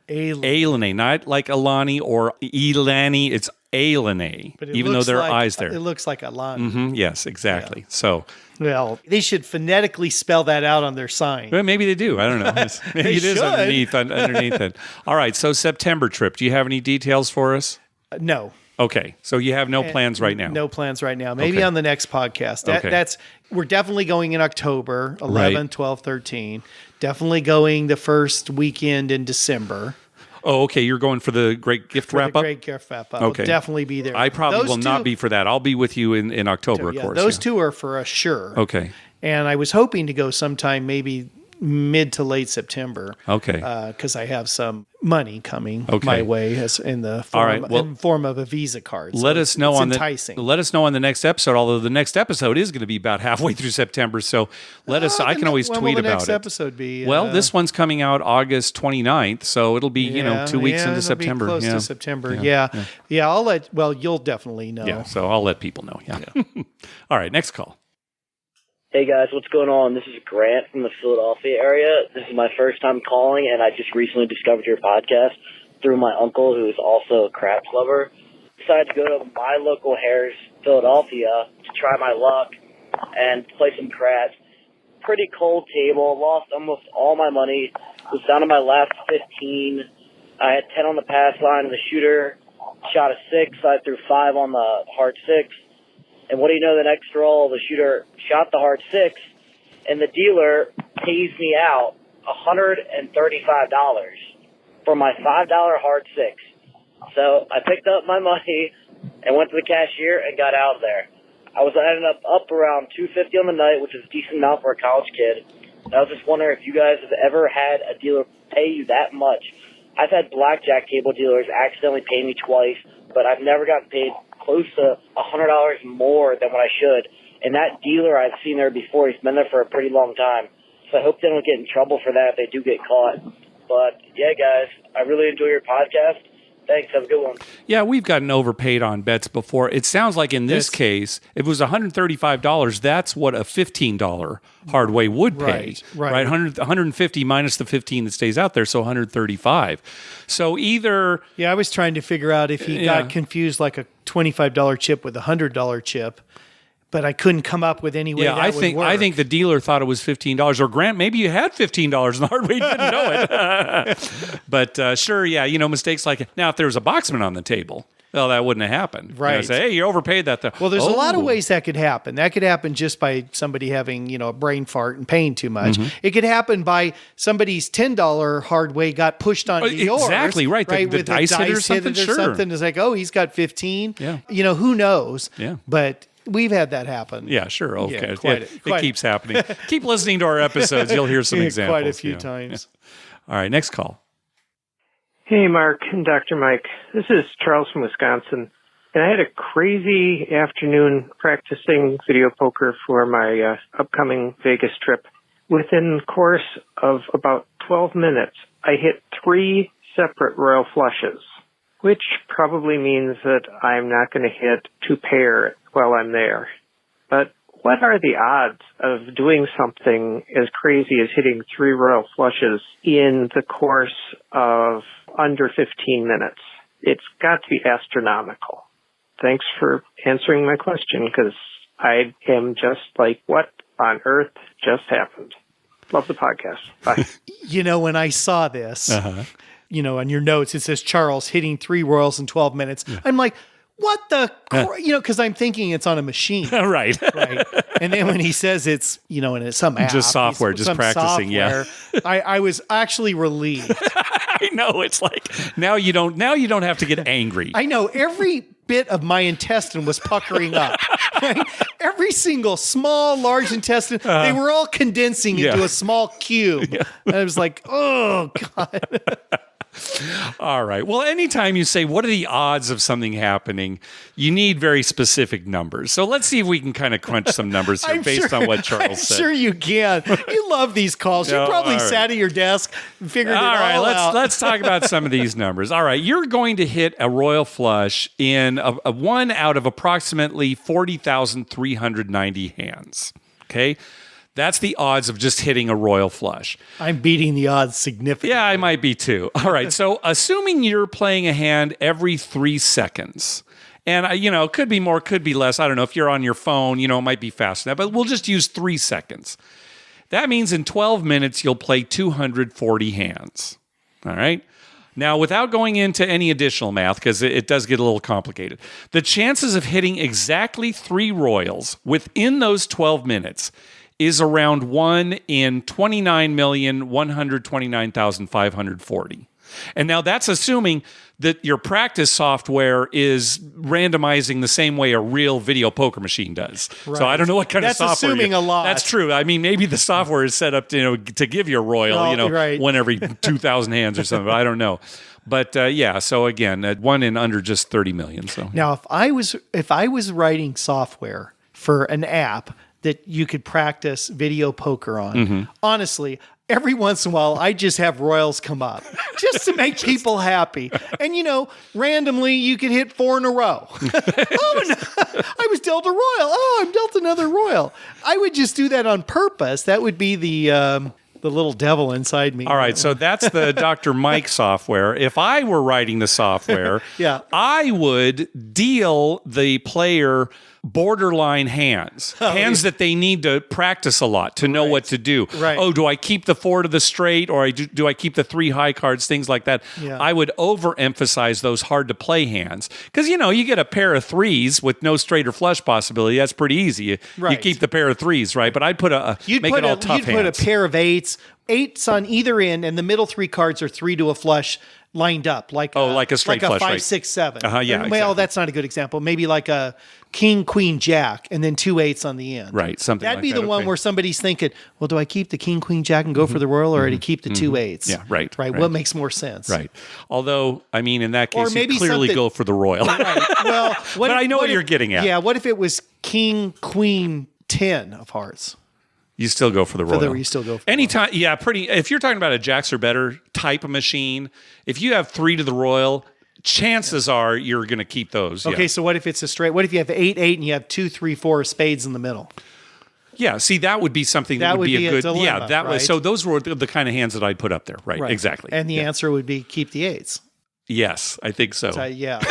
[SPEAKER 1] Ilani, not like Ilani or Ilani. It's Ilani, even though there are eyes there.
[SPEAKER 2] It looks like Ilani.
[SPEAKER 1] Mm-hmm, yes, exactly. Yeah. So,
[SPEAKER 2] well, they should phonetically spell that out on their sign.
[SPEAKER 1] Well, maybe they do. I don't know. Maybe it is underneath it. All right. So September trip. Do you have any details for us?
[SPEAKER 2] No.
[SPEAKER 1] Okay. So you have no plans right now.
[SPEAKER 2] No plans right now. Maybe on the next podcast. We're definitely going in October, 11, 12, 13. Definitely going the first weekend in December.
[SPEAKER 1] Oh, okay. You're going for the Great Gift Wrap-Up?
[SPEAKER 2] Great Gift Wrap-Up. Okay. I'll definitely be there.
[SPEAKER 1] I probably will not be for that. I'll be with you in October, of course.
[SPEAKER 2] Those two are for us, sure.
[SPEAKER 1] Okay.
[SPEAKER 2] And I was hoping to go sometime maybe mid to late September.
[SPEAKER 1] Okay.
[SPEAKER 2] Because I have some money coming my way in the form of a Visa card. So
[SPEAKER 1] let us know
[SPEAKER 2] enticing.
[SPEAKER 1] Let us know on the next episode. Although the next episode is going to be about halfway through September, so let us. I can always tweet about it. When will the next
[SPEAKER 2] episode be?
[SPEAKER 1] Well, this one's coming out August 29th, so it'll be 2 weeks into September.
[SPEAKER 2] Close to September. Yeah. I'll let. Well, you'll definitely know.
[SPEAKER 1] Yeah. So I'll let people know. Yeah. All right. Next call.
[SPEAKER 14] Hey guys, what's going on? This is Grant from the Philadelphia area. This is my first time calling, and I just recently discovered your podcast through my uncle, who is also a craps lover. Decided to go to my local Harris, Philadelphia, to try my luck and play some craps. Pretty cold table, lost almost all my money, was down to my last 15. I had 10 on the pass line, and the shooter shot a 6, so I threw 5 on the hard 6. And what do you know, the next roll, the shooter shot the hard 6, and the dealer pays me out $135 for my $5 hard 6. So I picked up my money and went to the cashier and got out of there. I was ended up around $250 on the night, which is a decent amount for a college kid. And I was just wondering if you guys have ever had a dealer pay you that much. I've had blackjack table dealers accidentally pay me twice, but I've never gotten paid close to $100 more than what I should. And that dealer I've seen there before, he's been there for a pretty long time. So I hope they don't get in trouble for that if they do get caught. But yeah, guys, I really enjoy your podcast. Thanks. Have a good one.
[SPEAKER 1] Yeah, we've gotten overpaid on bets before. It sounds like in this case, if it was $135, that's what a $15 hardway would pay. Right. 150 minus the 15 that stays out there, so 135. So either...
[SPEAKER 2] Yeah, I was trying to figure out if he got confused like a $25 chip with a $100 chip. But I couldn't come up with any way that would work.
[SPEAKER 1] I think the dealer thought it was $15. Or Grant, maybe you had $15 in the hard way, you didn't know it. But sure, mistakes like... Now, if there was a boxman on the table, well, that wouldn't have happened.
[SPEAKER 2] Right.
[SPEAKER 1] Say, hey, you overpaid that.
[SPEAKER 2] Well, there's a lot of ways that could happen. That could happen just by somebody having, a brain fart and paying too much. Mm-hmm. It could happen by somebody's $10 hard way got pushed onto yours.
[SPEAKER 1] Exactly, right. The dice hit or something, sure.
[SPEAKER 2] It's like, oh, he's got 15.
[SPEAKER 1] Yeah.
[SPEAKER 2] Who knows?
[SPEAKER 1] Yeah.
[SPEAKER 2] But... we've had that happen.
[SPEAKER 1] Yeah, sure. Okay.
[SPEAKER 2] Yeah,
[SPEAKER 1] it keeps happening. Keep listening to our episodes. You'll hear some examples.
[SPEAKER 2] Quite a few times.
[SPEAKER 1] All right, next call.
[SPEAKER 15] Hey, Mark and Dr. Mike. This is Charles from Wisconsin. And I had a crazy afternoon practicing video poker for my upcoming Vegas trip. Within the course of about 12 minutes, I hit 3 separate royal flushes, which probably means that I'm not going to hit 2 pair while I'm there. But what are the odds of doing something as crazy as hitting 3 royal flushes in the course of under 15 minutes? It's got to be astronomical. Thanks for answering my question, because I am just like, what on earth just happened? Love the podcast. Bye.
[SPEAKER 2] When I saw this, on your notes, it says Charles hitting 3 royals in 12 minutes. Yeah. I'm like, what the, because I'm thinking it's on a machine.
[SPEAKER 1] Right.
[SPEAKER 2] And then when he says it's, and it's some app.
[SPEAKER 1] Just software, just practicing.
[SPEAKER 2] Software, I was actually relieved.
[SPEAKER 1] I know. It's like, now you don't have to get angry.
[SPEAKER 2] I know. Every bit of my intestine was puckering up. Right? Every single small, large intestine, they were all condensing into a small cube. Yeah. And I was like, oh, God.
[SPEAKER 1] All right. Well, anytime you say, what are the odds of something happening, you need very specific numbers. So let's see if we can kind of crunch some numbers here based on what Charles said.
[SPEAKER 2] I'm sure you can. You love these calls. You probably sat at your desk and figured it all out.
[SPEAKER 1] Let's talk about some of these numbers. All right. You're going to hit a royal flush in a 1 out of approximately 40,390 hands. Okay. That's the odds of just hitting a royal flush.
[SPEAKER 2] I'm beating the odds significantly.
[SPEAKER 1] Yeah, I might be too. All right. So assuming you're playing a hand every 3 seconds, and it could be more, could be less. I don't know. If you're on your phone, it might be faster than that, but we'll just use 3 seconds. That means in 12 minutes, you'll play 240 hands. All right. Now, without going into any additional math, because it does get a little complicated, the chances of hitting exactly 3 royals within those 12 minutes is around 1 in 29,129,540. And now that's assuming that your practice software is randomizing the same way a real video poker machine does. Right. So I don't know what kind of software. That's
[SPEAKER 2] assuming a lot.
[SPEAKER 1] That's true. I mean, maybe the software is set up to give you a royal, one every 2,000 hands or something. I don't know. But so again, 1 in under just 30 million. So
[SPEAKER 2] now, if I was writing software for an app that you could practice video poker on, honestly, every once in a while, I just have royals come up just to make people happy. And, randomly, you could hit 4 in a row. Oh, no, I was dealt a royal. Oh, I'm dealt another royal. I would just do that on purpose. That would be the little devil inside me.
[SPEAKER 1] All right, so that's the Dr. Mike software. If I were writing the software, I would deal the player borderline hands that they need to practice a lot to know what to do.
[SPEAKER 2] Right.
[SPEAKER 1] Oh, do I keep the 4 to the straight, or do I keep the 3 high cards, things like that.
[SPEAKER 2] Yeah.
[SPEAKER 1] I would overemphasize those hard to play hands, because you get a pair of 3s with no straight or flush possibility. That's pretty easy. You keep the pair of 3s, right? But I'd put tough hands.
[SPEAKER 2] You'd put a pair of 8s on either end, and the middle 3 cards are 3 to a flush lined up, like
[SPEAKER 1] a straight flush,
[SPEAKER 2] 5,
[SPEAKER 1] right?
[SPEAKER 2] 6, 7.
[SPEAKER 1] Yeah.
[SPEAKER 2] Well,
[SPEAKER 1] exactly.
[SPEAKER 2] That's not a good example. Maybe like a king, queen, jack, and then 2 8s on the end.
[SPEAKER 1] Right, something.
[SPEAKER 2] That'd
[SPEAKER 1] like
[SPEAKER 2] be
[SPEAKER 1] that.
[SPEAKER 2] the one where somebody's thinking, well, do I keep the king, queen, jack, and go for the royal, or do I keep the 2 8s?
[SPEAKER 1] Yeah, right.
[SPEAKER 2] What makes more sense?
[SPEAKER 1] Right. Although, I mean, in that case,
[SPEAKER 2] maybe
[SPEAKER 1] you clearly go for the royal.
[SPEAKER 2] Right. Well,
[SPEAKER 1] but I know what you're getting at.
[SPEAKER 2] Yeah. What if it was king, queen, 10 of hearts?
[SPEAKER 1] You still go for the royal.
[SPEAKER 2] You still go for
[SPEAKER 1] anytime. Yeah, pretty. If you're talking about a jacks or better type of machine, if you have 3 to the royal, chances are you're going to keep those.
[SPEAKER 2] Okay, so what if it's a straight? What if you have 8, 8, and you have 2, 3, 4 spades in the middle?
[SPEAKER 1] Yeah, see, that would be something that would be a good.
[SPEAKER 2] Dilemma,
[SPEAKER 1] that
[SPEAKER 2] right?
[SPEAKER 1] was. So those were the kind of hands that I'd put up there. Right. Exactly.
[SPEAKER 2] And the answer would be keep the 8s.
[SPEAKER 1] Yes, I think so.
[SPEAKER 2] You had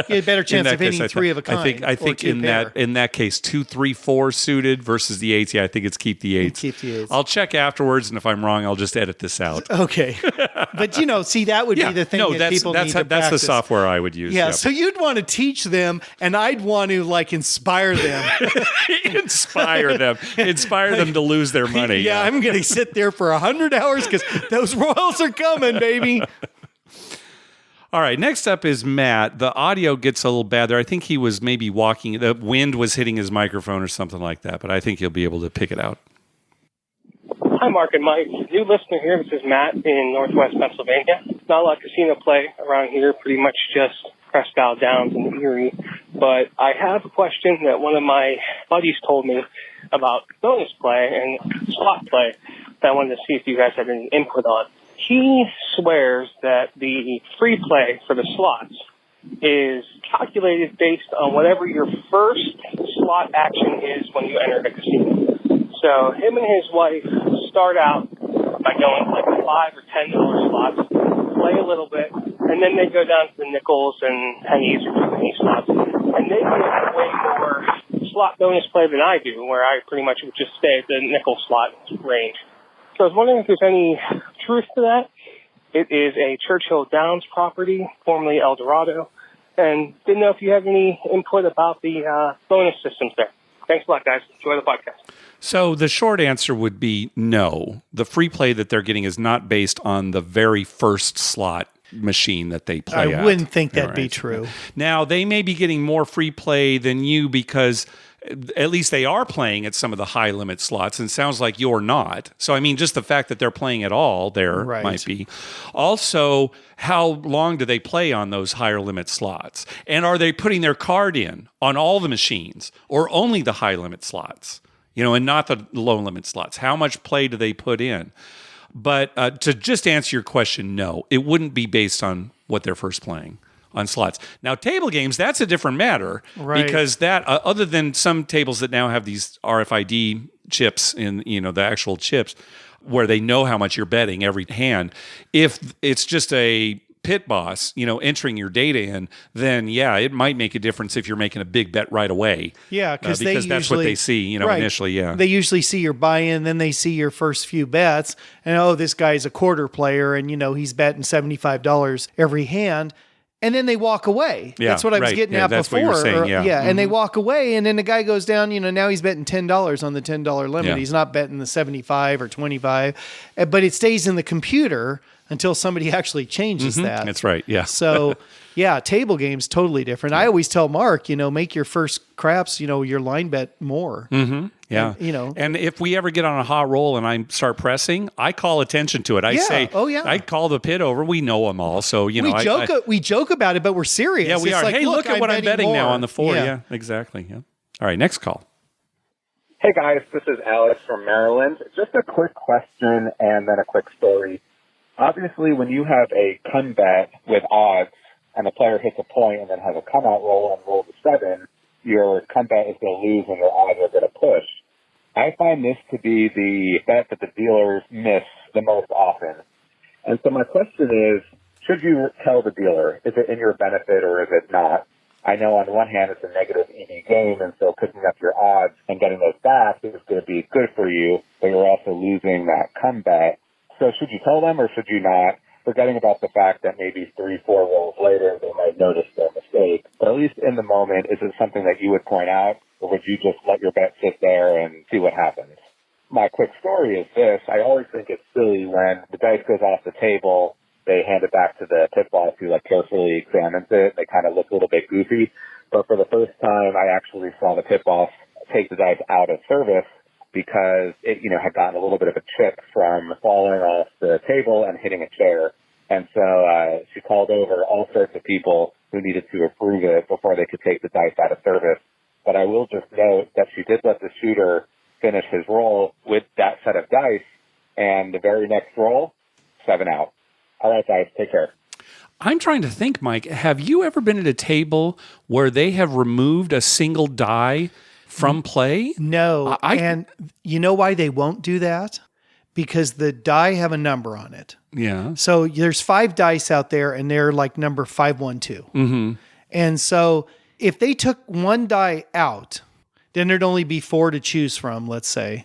[SPEAKER 2] a better chance of hitting 3 of a kind.
[SPEAKER 1] I think in that case, 2, 3, 4 suited versus the 8s. Yeah, I think it's keep the 8s.
[SPEAKER 2] Keep the 8s.
[SPEAKER 1] I'll check afterwards, and if I'm wrong, I'll just edit this out.
[SPEAKER 2] Okay, but see, that would be the thing that people need to practice.
[SPEAKER 1] That's the software I would use.
[SPEAKER 2] Yeah, so you'd want to teach them, and I'd want to inspire them.
[SPEAKER 1] Inspire them to lose their money.
[SPEAKER 2] Yeah, I'm going to sit there for 100 hours because those royals are coming, baby.
[SPEAKER 1] All right, next up is Matt. The audio gets a little bad there. I think he was maybe walking. The wind was hitting his microphone or something like that, but I think he'll be able to pick it out.
[SPEAKER 16] Hi, Mark and Mike. New listener here. This is Matt in Northwest Pennsylvania. Not a lot of casino play around here, pretty much just Presque Isle Downs and Erie. But I have a question that one of my buddies told me about bonus play and slot play that I wanted to see if you guys had any input on. He swears that the free play for the slots is calculated based on whatever your first slot action is when you enter the casino. So him and his wife start out by going like $5 or $10 slots, play a little bit, and then they go down to the nickels and pennies or penny slots, and they get way more slot bonus play than I do, where I pretty much would just stay at the nickel slot range. So I was wondering if there's any truth to that. It is a Churchill Downs property, formerly El Dorado, and didn't know if you have any input about the bonus systems there. Thanks a lot, guys. Enjoy the podcast.
[SPEAKER 1] So the short answer would be no. The free play that they're getting is not based on the very first slot machine that they play at.
[SPEAKER 2] I wouldn't think that'd be true.
[SPEAKER 1] Now, they may be getting more free play than you because at least they are playing at some of the high limit slots, and it sounds like you're not. So, I mean, just the fact that they're playing at all there might be. Also, how long do they play on those higher limit slots? And are they putting their card in on all the machines or only the high limit slots? And not the low limit slots. How much play do they put in? But to just answer your question, no, it wouldn't be based on what they're first playing on slots. Now, table games, that's a different matter, because that, other than some tables that now have these RFID chips in, the actual chips, where they know how much you're betting every hand, if it's just a pit boss, entering your data in, then it might make a difference if you're making a big bet right away.
[SPEAKER 2] Yeah,
[SPEAKER 1] because that's what they see, initially. Yeah,
[SPEAKER 2] they usually see your buy-in, then they see your first few bets, and this guy's a quarter player, and he's betting $75 every hand. And then they walk away. Yeah, that's what I was getting at
[SPEAKER 1] that's
[SPEAKER 2] before.
[SPEAKER 1] What you're saying,
[SPEAKER 2] and they walk away, and then the guy goes down, now he's betting $10 on the $10 limit. Yeah. He's not betting the 75 or 25, but it stays in the computer until somebody actually changes that.
[SPEAKER 1] That's right, yeah.
[SPEAKER 2] So, table games, totally different. I always tell Mark, make your first craps, your line bet more.
[SPEAKER 1] Mm-hmm. Yeah.
[SPEAKER 2] And,
[SPEAKER 1] and if we ever get on a hot roll and I start pressing, I call attention to it. I say, I call the pit over. We know them all. So,
[SPEAKER 2] we joke about it, but we're serious.
[SPEAKER 1] Yeah, we are.
[SPEAKER 2] Like,
[SPEAKER 1] hey, look at what I'm betting now on the 4.
[SPEAKER 2] Yeah,
[SPEAKER 1] exactly. Yeah. All right, next call.
[SPEAKER 4] Hey, guys. This is Alex from Maryland. Just a quick question and then a quick story. Obviously, when you have a come bet with odds and the player hits a point and then has a come out roll and rolls a 7, your come bet is going to lose and your odds are going to push. I find this to be the bet that the dealers miss the most often. And so my question is, should you tell the dealer? Is it in your benefit or is it not? I know on one hand it's a negative EV game, and so picking up your odds and getting those back is going to be good for you, but you're also losing that come bet. So should you tell them or should you not? Forgetting about the fact that maybe 3-4 rolls later they might notice their mistake. But at least in the moment, is it something that you would point out, or would you just let your bet sit there and see what happens? My quick story is this. I always think it's silly when the dice goes off the table, they hand it back to the pit boss who carefully examines it. They kind of look a little bit goofy. But for the first time, I actually saw the pit boss take the dice out of service because it, had gotten a little bit of a chip from falling off the table and hitting a chair. And so she called over all sorts of people who needed to approve it before they could take the dice out of service. But I will just note that she did let the shooter finish his roll with that set of dice, and the very next roll, 7 out. All right, guys, take care.
[SPEAKER 1] I'm trying to think, Mike, have you ever been at a table where they have removed a single die from play?
[SPEAKER 2] No. And you know why they won't do that? Because the die have a number on it.
[SPEAKER 1] Yeah.
[SPEAKER 2] So there's 5 dice out there, and they're like number 512.
[SPEAKER 1] Mm-hmm.
[SPEAKER 2] And so if they took one die out, then there'd only be 4 to choose from, let's say.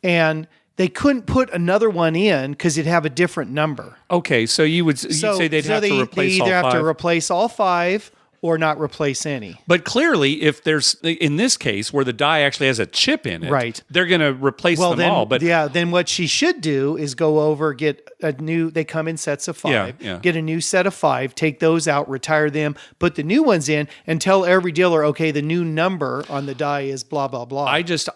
[SPEAKER 2] And they couldn't put another one in because it'd have a different number.
[SPEAKER 1] Okay, so you'd say they'd have to replace all 5?
[SPEAKER 2] They either have to replace all 5, or not replace any.
[SPEAKER 1] But clearly, if there's, in this case, where the die actually has a chip in it,
[SPEAKER 2] right,
[SPEAKER 1] they're going to replace them
[SPEAKER 2] then,
[SPEAKER 1] all. But
[SPEAKER 2] then what she should do is go over, get a new, they come in sets of 5, get a new set of 5, take those out, retire them, put the new ones in, and tell every dealer, okay, the new number on the die is blah, blah, blah.
[SPEAKER 1] I just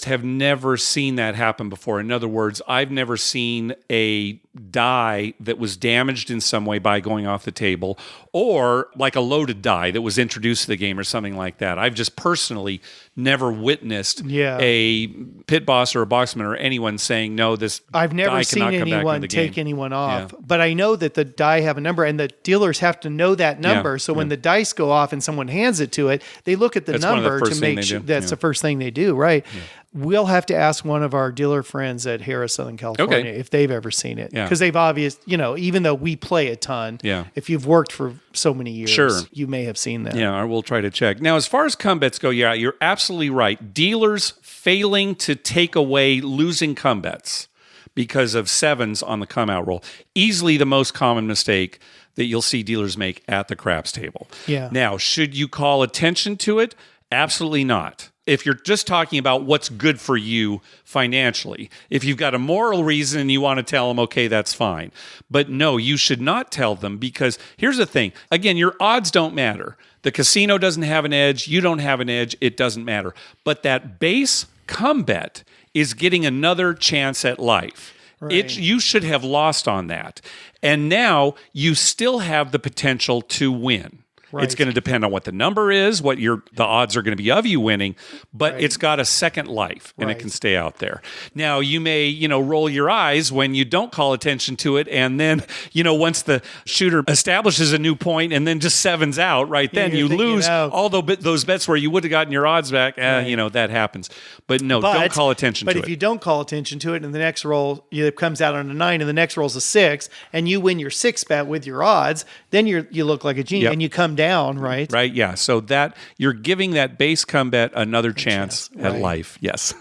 [SPEAKER 1] have never seen that happen before. In other words, I've never seen a die that was damaged in some way by going off the table, or like a loaded die that was introduced to the game or something like that. I've just personally never witnessed a pit boss or a boxman or anyone saying, no, this
[SPEAKER 2] I've never
[SPEAKER 1] die
[SPEAKER 2] seen
[SPEAKER 1] cannot come back
[SPEAKER 2] anyone
[SPEAKER 1] in the
[SPEAKER 2] take
[SPEAKER 1] game.
[SPEAKER 2] anyone off, but I know that the die have a number, and the dealers have to know that number. So when the dice go off and someone hands it to it, they look at the number to make sure that's the first thing they do, right? Yeah. We'll have to ask one of our dealer friends at Harris, Southern California, if they've ever seen it. Because they've even though we play a ton, if you've worked for so many years, you may have seen that.
[SPEAKER 1] Yeah, we'll try to check. Now, as far as come bets go, you're absolutely right. Dealers failing to take away losing come bets because of 7s on the come out roll. Easily the most common mistake that you'll see dealers make at the craps table.
[SPEAKER 2] Yeah.
[SPEAKER 1] Now, should you call attention to it? Absolutely not. If you're just talking about what's good for you financially, if you've got a moral reason and you want to tell them, okay, that's fine. But no, you should not tell them, because here's the thing. Again, your odds don't matter. The casino doesn't have an edge. You don't have an edge. It doesn't matter. But that base come bet is getting another chance at life. Right. You should have lost on that. And now you still have the potential to win. Right. It's going to depend on what the number is, what the odds are going to be of you winning, but it's got a second life and it can stay out there. Now, you may, roll your eyes when you don't call attention to it, and then, once the shooter establishes a new point and then just 7's out, right then you lose all those bets where you would have gotten your odds back. That happens. But no, don't call attention to it.
[SPEAKER 2] But if you don't call attention to it and the next roll it comes out on a 9 and the next roll's a 6 and you win your 6 bet with your odds, then you look like a genius and you come down, right?
[SPEAKER 1] Right, yeah. So that you're giving that base come bet another chance at life. Yes.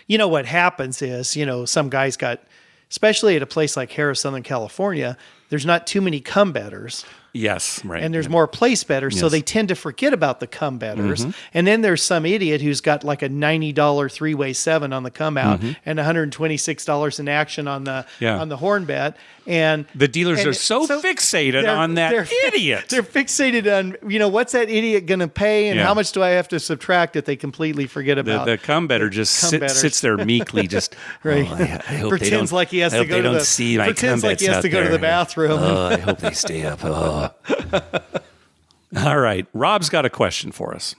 [SPEAKER 2] What happens is, some guys got, especially at a place like Harris, Southern California, there's not too many come bettors.
[SPEAKER 1] Yes, right.
[SPEAKER 2] And there's more place bettors, so they tend to forget about the come bettors. Mm-hmm. And then there's some idiot who's got like a $90 three-way 7 on the come out and $126 in action on the horn bet. And
[SPEAKER 1] the dealers are so fixated on that idiot.
[SPEAKER 2] They're fixated on, what's that idiot going to pay and how much do I have to subtract that they completely forget about.
[SPEAKER 1] The come better just sits there meekly, just
[SPEAKER 2] right.
[SPEAKER 1] I hope
[SPEAKER 2] pretends like he has to go to the bathroom.
[SPEAKER 1] Oh, I hope they stay up. Oh. All right. Rob's got a question for us.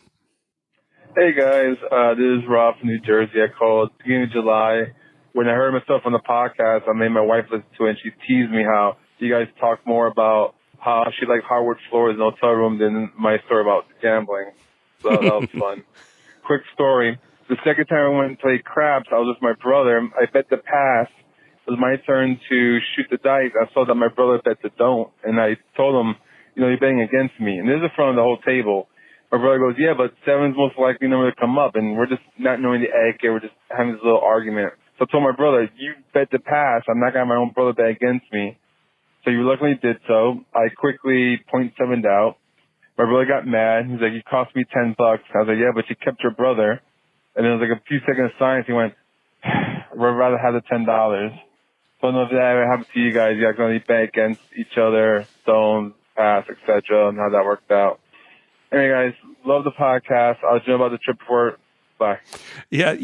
[SPEAKER 17] Hey, guys. This is Rob from New Jersey. I called beginning of July. When I heard myself on the podcast, I made my wife listen to it, and she teased me how you guys talk more about how she likes hardwood floors in the hotel room than my story about gambling. So that was fun. Quick story. The second time I went and played craps, I was with my brother. I bet the pass. It was my turn to shoot the dice. I saw that my brother bet the don't, and I told him, you're betting against me. And this is in front of the whole table. My brother goes, yeah, but 7's most likely number to come up, and we're just not knowing the etiquette. We're just having this little argument. So I told my brother, you bet the pass. I'm not going to have my own brother bet against me. So he reluctantly did so. I quickly 0.7'd out. My brother got mad. He's like, you cost me $10. I was like, yeah, but you kept your brother. And then it was like a few seconds of silence. He went, I'd rather have the $10. So I don't know if that ever happened to you guys. You guys only bet against each other, don't pass, etc., and how that worked out. Anyway, guys, love the podcast. I was doing about the trip report. Bye.
[SPEAKER 1] Yeah,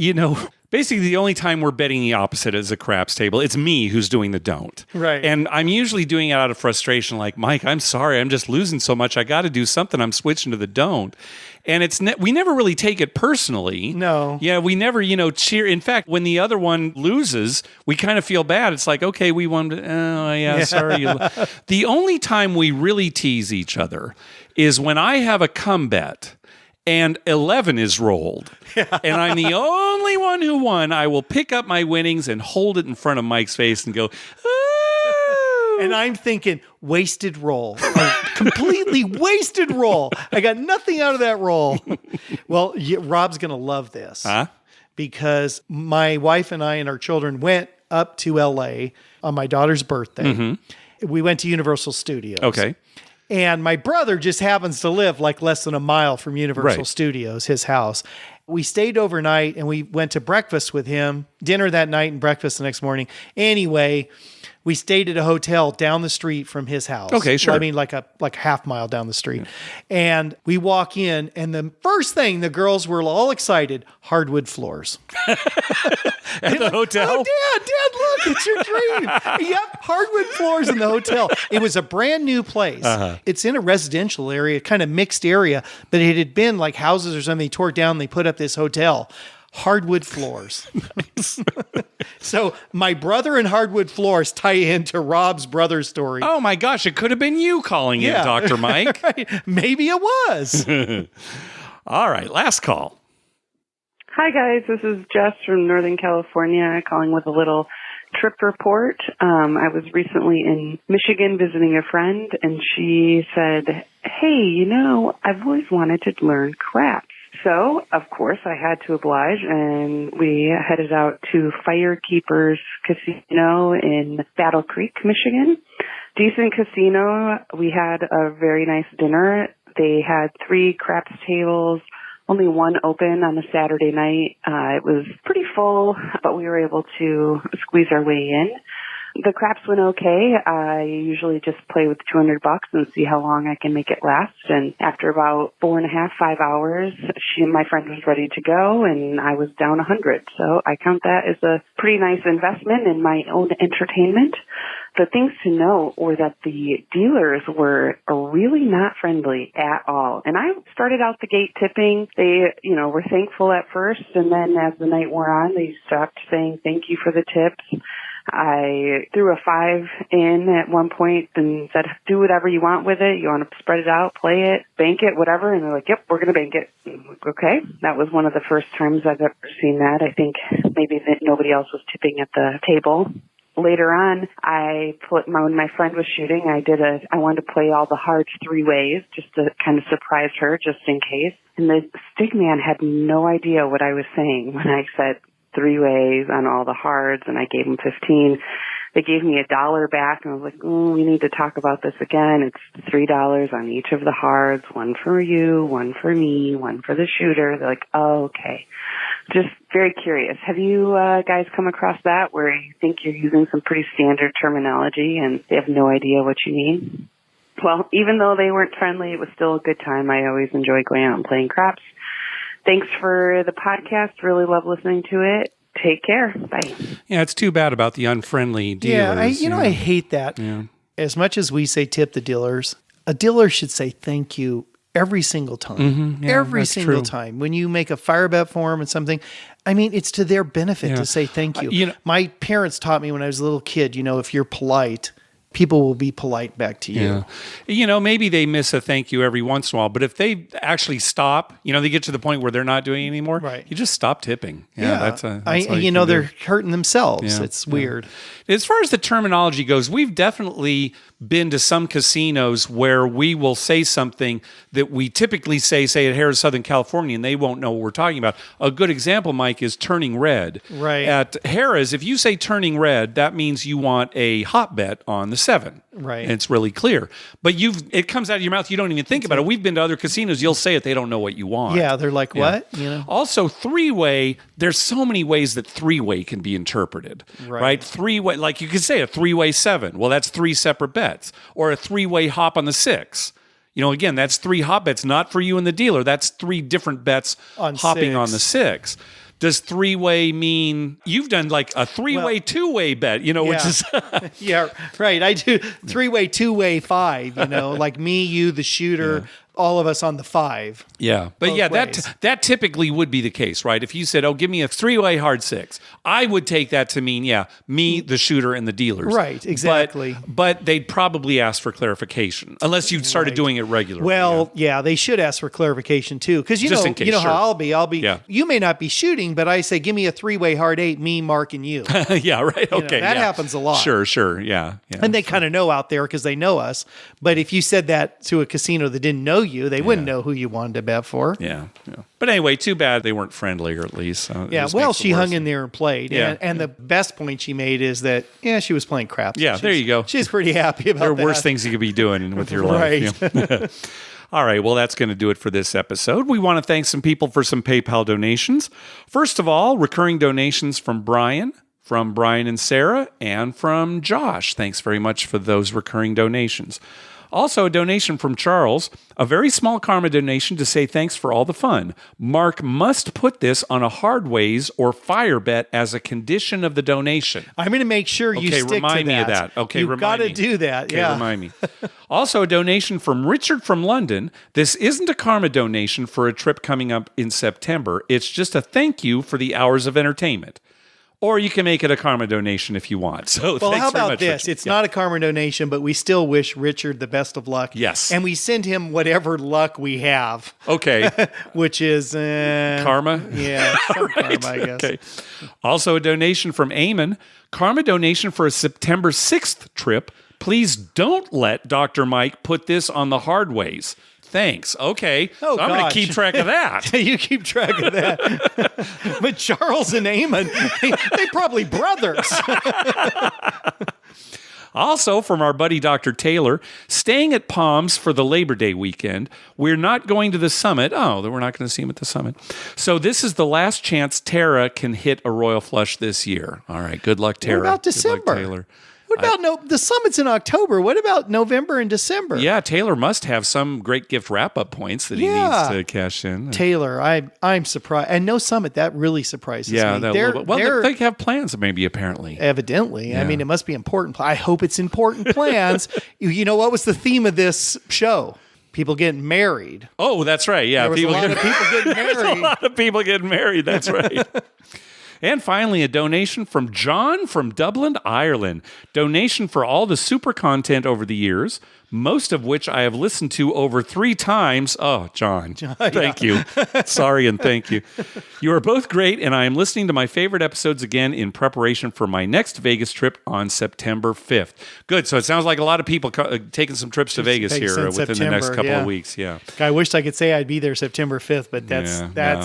[SPEAKER 1] basically the only time we're betting the opposite is a craps table. It's me who's doing the don't.
[SPEAKER 2] Right.
[SPEAKER 1] And I'm usually doing it out of frustration, like, Mike, I'm sorry, I'm just losing so much. I got to do something. I'm switching to the don't. And we never really take it personally.
[SPEAKER 2] No.
[SPEAKER 1] Yeah, we never, cheer. In fact, when the other one loses, we kind of feel bad. It's like, okay, we won. Oh, yeah, sorry. The only time we really tease each other is when I have a come bet and 11 is rolled, and I'm the only one who won. I will pick up my winnings and hold it in front of Mike's face and go, ooh.
[SPEAKER 2] And I'm thinking, wasted roll. Completely wasted roll. I got nothing out of that roll. Well, Rob's going to love this.
[SPEAKER 1] Huh?
[SPEAKER 2] Because my wife and I and our children went up to LA on my daughter's birthday. Mm-hmm. We went to Universal Studios.
[SPEAKER 1] Okay.
[SPEAKER 2] And my brother just happens to live like less than a mile from Universal
[SPEAKER 1] Right.
[SPEAKER 2] Studios, his house. We stayed overnight and we went to breakfast with him, dinner that night and breakfast the next morning. Anyway, we stayed at a hotel down the street from his house.
[SPEAKER 1] Okay, sure.
[SPEAKER 2] I mean, like a half mile down the street. And we walk in, and the first thing, the girls were all excited, hardwood floors.
[SPEAKER 1] At the hotel?
[SPEAKER 2] Oh, Dad, look, it's your dream. Yep, hardwood floors in the hotel. It was a brand new place. It's in a residential area, kind of mixed area, but it had been like houses or something. They tore it down, they put up this hotel. Hardwood floors. So my brother and hardwood floors tie into Rob's brother story.
[SPEAKER 1] Oh my gosh, it could have been you calling in, Dr. Mike.
[SPEAKER 2] Right. Maybe it was.
[SPEAKER 1] All right, last call.
[SPEAKER 18] Hi, guys. This is Jess from Northern California calling with a little trip report. I was recently in Michigan visiting a friend, and she said, hey, I've always wanted to learn craps. So, of course, I had to oblige, and we headed out to Firekeepers Casino in Battle Creek, Michigan. Decent casino. We had a very nice dinner. They had 3 craps tables, only one open on a Saturday night. It was pretty full, but we were able to squeeze our way in. The craps went okay. I usually just play with $200 and see how long I can make it last. And after about 4.5, 5 hours, my friend was ready to go, and I was down 100. So I count that as a pretty nice investment in my own entertainment. The things to note were that the dealers were really not friendly at all. And I started out the gate tipping. They, were thankful at first, and then as the night wore on, they stopped saying thank you for the tips. I threw a 5 in at one point and said, do whatever you want with it. You want to spread it out, play it, bank it, whatever. And they're like, yep, we're going to bank it. Okay. That was one of the first times I've ever seen that. I think maybe that nobody else was tipping at the table. Later on, when my friend was shooting, I wanted to play all the hards 3 ways just to kind of surprise her just in case. And the stick man had no idea what I was saying when I said 3 ways on all the hards, and I gave him 15. They gave me $1 back, and I was like, we need to talk about this again. It's $3 on each of the hards, 1 for you, 1 for me, 1 for the shooter. They're like, oh, okay. Just very curious. Have you guys come across that where you think you're using some pretty standard terminology and they have no idea what you mean? Well, even though they weren't friendly, it was still a good time. I always enjoy going out and playing craps. Thanks for the podcast. Really love listening to it. Take care. Bye.
[SPEAKER 1] Yeah, it's too bad about the unfriendly dealers.
[SPEAKER 2] Yeah, I hate that.
[SPEAKER 1] Yeah.
[SPEAKER 2] As much as we say tip the dealers, a dealer should say thank you every single time.
[SPEAKER 1] Mm-hmm. Yeah,
[SPEAKER 2] every
[SPEAKER 1] that's
[SPEAKER 2] single
[SPEAKER 1] true.
[SPEAKER 2] time. When you make a fire bet for them and something, I mean, it's to their benefit to say thank you. My parents taught me when I was a little kid, if you're polite, people will be polite back to you.
[SPEAKER 1] Yeah. Maybe they miss a thank you every once in a while, but if they actually stop, they get to the point where they're not doing it anymore, right. You just stop tipping. That's all you can
[SPEAKER 2] they're
[SPEAKER 1] do.
[SPEAKER 2] hurting themselves.
[SPEAKER 1] Yeah,
[SPEAKER 2] It's weird.
[SPEAKER 1] As far as the terminology goes, we've definitely been to some casinos where we will say something that we typically say at Harrah's Southern California, and they won't know what we're talking about. A good example, Mike, is turning red.
[SPEAKER 2] Right.
[SPEAKER 1] At Harrah's, if you say turning red, that means you want a hot bet on the 7.
[SPEAKER 2] Right.
[SPEAKER 1] And it's really clear. But it comes out of your mouth. You don't even think about it. We've been to other casinos. You'll say it. They don't know what you want.
[SPEAKER 2] Yeah. They're like, what?
[SPEAKER 1] Also, 3-way, there's so many ways that 3-way can be interpreted. Right? 3-way, like you could say a 3-way 7. Well, that's 3 separate bets. Or a 3-way hop on the 6. Again, that's 3 hop bets, not for you and the dealer. That's 3 different bets hopping
[SPEAKER 2] 6.
[SPEAKER 1] on the 6. Does 3-way mean you've done like a 3-way, 2-way bet, which is.
[SPEAKER 2] Yeah, right. I do 3-way, 2-way, 5, like me, you, the shooter, all of us on the 5.
[SPEAKER 1] Yeah. But
[SPEAKER 2] Both
[SPEAKER 1] that typically would be the case, right? If you said, give me a 3-way hard 6, I would take that to mean, me, the shooter, and the dealers.
[SPEAKER 2] Right, exactly.
[SPEAKER 1] But they'd probably ask for clarification unless you started doing it regularly.
[SPEAKER 2] Well, they should ask for clarification too. Because
[SPEAKER 1] Just in case,
[SPEAKER 2] how I'll be.
[SPEAKER 1] Yeah.
[SPEAKER 2] You may not be shooting, but I say, give me a 3-way hard 8, me, Mark, and you.
[SPEAKER 1] Yeah, right. Okay.
[SPEAKER 2] That happens a lot.
[SPEAKER 1] Sure. Yeah.
[SPEAKER 2] And they kind of know out there because they know us. But if you said that to a casino that didn't know you. They wouldn't know who you wanted to bet for.
[SPEAKER 1] Yeah. But anyway, too bad they weren't friendlier at least. So
[SPEAKER 2] she hung in there and played. Yeah. And the best point she made is that, she was playing craps.
[SPEAKER 1] Yeah, there you go.
[SPEAKER 2] She's pretty happy about that.
[SPEAKER 1] There are worse things you could be doing with your life.
[SPEAKER 2] Right.
[SPEAKER 1] All right, well, that's going to do it for this episode. We want to thank some people for some PayPal donations. First of all, recurring donations from Brian and Sarah, and from Josh. Thanks very much for those recurring donations. Also, a donation from Charles, a very small karma donation to say thanks for all the fun. Mark must put this on a hardways or fire bet as a condition of the donation.
[SPEAKER 2] I'm going to make sure you stick to that.
[SPEAKER 1] Remind me of that. Okay,
[SPEAKER 2] You've got to do that.
[SPEAKER 1] Okay, remind me. Also, a donation from Richard from London. This isn't a karma donation for a trip coming up in September. It's just a thank you for the hours of entertainment. Or you can make it a karma donation if you want. So
[SPEAKER 2] well, how about
[SPEAKER 1] much,
[SPEAKER 2] this?
[SPEAKER 1] Richard.
[SPEAKER 2] It's not a karma donation, but we still wish Richard the best of luck.
[SPEAKER 1] Yes.
[SPEAKER 2] And we send him whatever luck we have.
[SPEAKER 1] Okay.
[SPEAKER 2] Which is...
[SPEAKER 1] karma?
[SPEAKER 2] Yeah, some karma, I guess.
[SPEAKER 1] Okay. Also a donation from Eamon. Karma donation for a September 6th trip. Please don't let Dr. Mike put this on the hard ways. Thanks. Okay.
[SPEAKER 2] Oh,
[SPEAKER 1] so I'm going to keep track of that.
[SPEAKER 2] You keep track of that. But Charles and Eamon, they probably brothers.
[SPEAKER 1] Also, from our buddy Dr. Taylor, staying at Palms for the Labor Day weekend. We're not going to the summit. Oh, we're not going to see him at the summit. So this is the last chance Tara can hit a royal flush this year. All right. Good luck, Tara.
[SPEAKER 2] What about December?
[SPEAKER 1] Good luck, Taylor.
[SPEAKER 2] What about the summit's in October? What about November and December?
[SPEAKER 1] Yeah, Taylor must have some great gift wrap-up points that he needs to cash in.
[SPEAKER 2] Taylor, I'm surprised. And no summit, that really surprises me.
[SPEAKER 1] They have plans maybe, apparently.
[SPEAKER 2] Evidently. Yeah. I mean, it must be important. I hope it's important plans. You know, what was the theme of this show? People getting married.
[SPEAKER 1] Oh, that's right. Yeah,
[SPEAKER 2] there was a lot of people getting married.
[SPEAKER 1] A lot of people getting married. That's right. And finally, a donation from John from Dublin, Ireland. Donation for all the super content over the years, most of which I have listened to over 3 times. Oh, John, thank you. Sorry and thank you. You are both great, and I am listening to my favorite episodes again in preparation for my next Vegas trip on September 5th. Good. So it sounds like a lot of people taking some trips to Vegas here within the next couple of weeks. Yeah.
[SPEAKER 2] I wished I could say I'd be there September 5th, but that's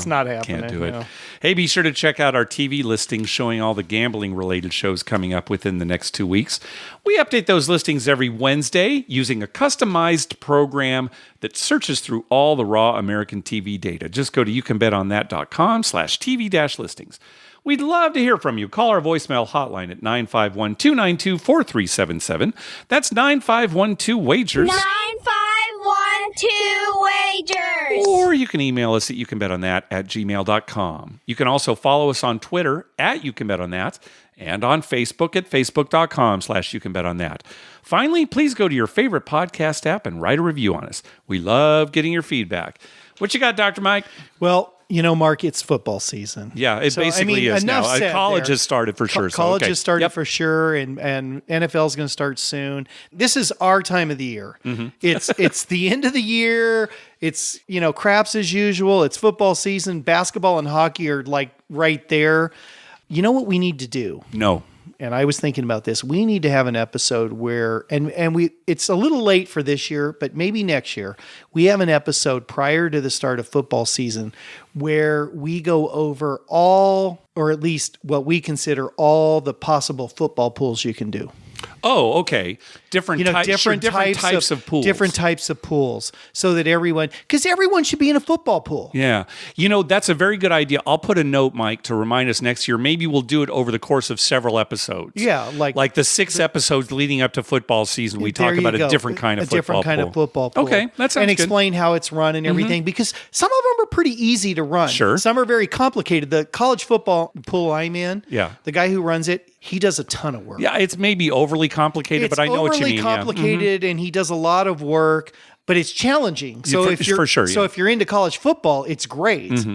[SPEAKER 2] not happening.
[SPEAKER 1] Can't do it. Hey, be sure to check out our TV listings showing all the gambling-related shows coming up within the next 2 weeks. We update those listings every Wednesday using a customized program that searches through all the raw American TV data. Just go to youcanbetonthat.com/TV-listings. We'd love to hear from you. Call our voicemail hotline at 951-292-4377. That's 9512-WAGERS.
[SPEAKER 19] 9512-WAGERS.
[SPEAKER 1] Or you can email us at youcanbetonthat@gmail.com. You can also follow us on Twitter at youcanbetonThat and on Facebook at facebook.com/youcanbetonThat. Finally, please go to your favorite podcast app and write a review on us. We love getting your feedback. What you got, Dr. Mike?
[SPEAKER 2] Well, you know, Mark, it's football season.
[SPEAKER 1] Yeah, it basically is now. College has started for sure.
[SPEAKER 2] College has started for sure, and NFL is going to start soon. This is our time of the year. Mm-hmm. It's the end of the year. It's, craps as usual. It's football season. Basketball and hockey are like right there. You know what we need to do?
[SPEAKER 1] No.
[SPEAKER 2] And I was thinking about this. We need to have an episode where, it's a little late for this year, but maybe next year, we have an episode prior to the start of football season where we go over all, or at least what we consider all the possible football pools you can do.
[SPEAKER 1] Oh, okay. Different types of pools.
[SPEAKER 2] Different types of pools so that because everyone should be in a football pool.
[SPEAKER 1] Yeah. That's a very good idea. I'll put a note, Mike, to remind us next year. Maybe we'll do it over the course of several episodes.
[SPEAKER 2] Yeah.
[SPEAKER 1] Like the 6 episodes leading up to football season, we talk about a different kind of football pool.
[SPEAKER 2] Of football pool.
[SPEAKER 1] Okay, that sounds
[SPEAKER 2] good. And
[SPEAKER 1] good.
[SPEAKER 2] explain how it's run and everything, because some of them are pretty easy to run.
[SPEAKER 1] Sure.
[SPEAKER 2] Some are very complicated. The college football pool I'm in, the guy who runs it, he does a ton of work.
[SPEAKER 1] Yeah, it's maybe overly complicated, but I know what you mean.
[SPEAKER 2] It's overly complicated, and he does a lot of work, but it's challenging. So if you're into college football, it's great,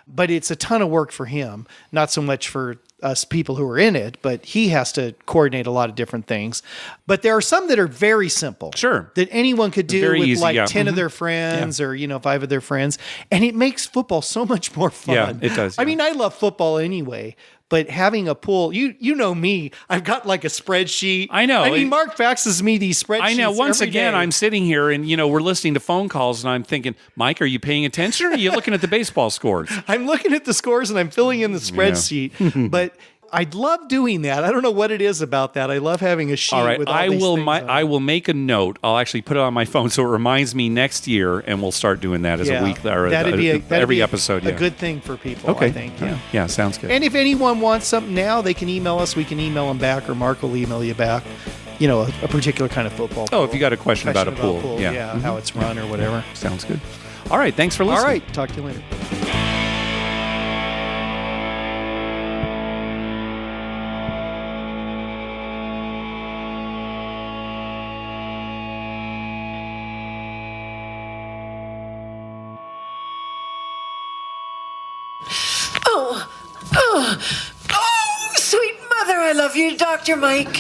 [SPEAKER 2] but it's a ton of work for him. Not so much for us people who are in it, but he has to coordinate a lot of different things. But there are some that are very simple.
[SPEAKER 1] Sure.
[SPEAKER 2] That anyone could do
[SPEAKER 1] very
[SPEAKER 2] with
[SPEAKER 1] easy,
[SPEAKER 2] 10 of their friends or, 5 of their friends. And it makes football so much more fun.
[SPEAKER 1] Yeah, it does.
[SPEAKER 2] I mean, I love football anyway, But having a pool, you know me, I've got like a spreadsheet.
[SPEAKER 1] I know.
[SPEAKER 2] I mean, Mark faxes me these spreadsheets.
[SPEAKER 1] I know. Once
[SPEAKER 2] every
[SPEAKER 1] again,
[SPEAKER 2] day.
[SPEAKER 1] I'm sitting here and, we're listening to phone calls and I'm thinking, Mike, are you paying attention or are you looking at the baseball scores?
[SPEAKER 2] I'm looking at the scores and I'm filling in the spreadsheet. But I love doing that. I don't know what it is about that. I love having a sheet
[SPEAKER 1] All right,
[SPEAKER 2] with all these things on it.
[SPEAKER 1] I will make a note. I'll actually put it on my phone so it reminds me next year, and we'll start doing that as a week or every episode.
[SPEAKER 2] A good thing for people.
[SPEAKER 1] Okay.
[SPEAKER 2] I think.
[SPEAKER 1] Yeah, sounds good.
[SPEAKER 2] And if anyone wants something now, they can email us. We can email them back, or Mark will email you back. A particular kind of football.
[SPEAKER 1] Oh, if you got a question about a pool,
[SPEAKER 2] yeah, how it's run or whatever.
[SPEAKER 1] Sounds good. All right, thanks for listening.
[SPEAKER 2] All right, talk to you later.
[SPEAKER 19] Oh, sweet mother, I love you, Dr. Mike.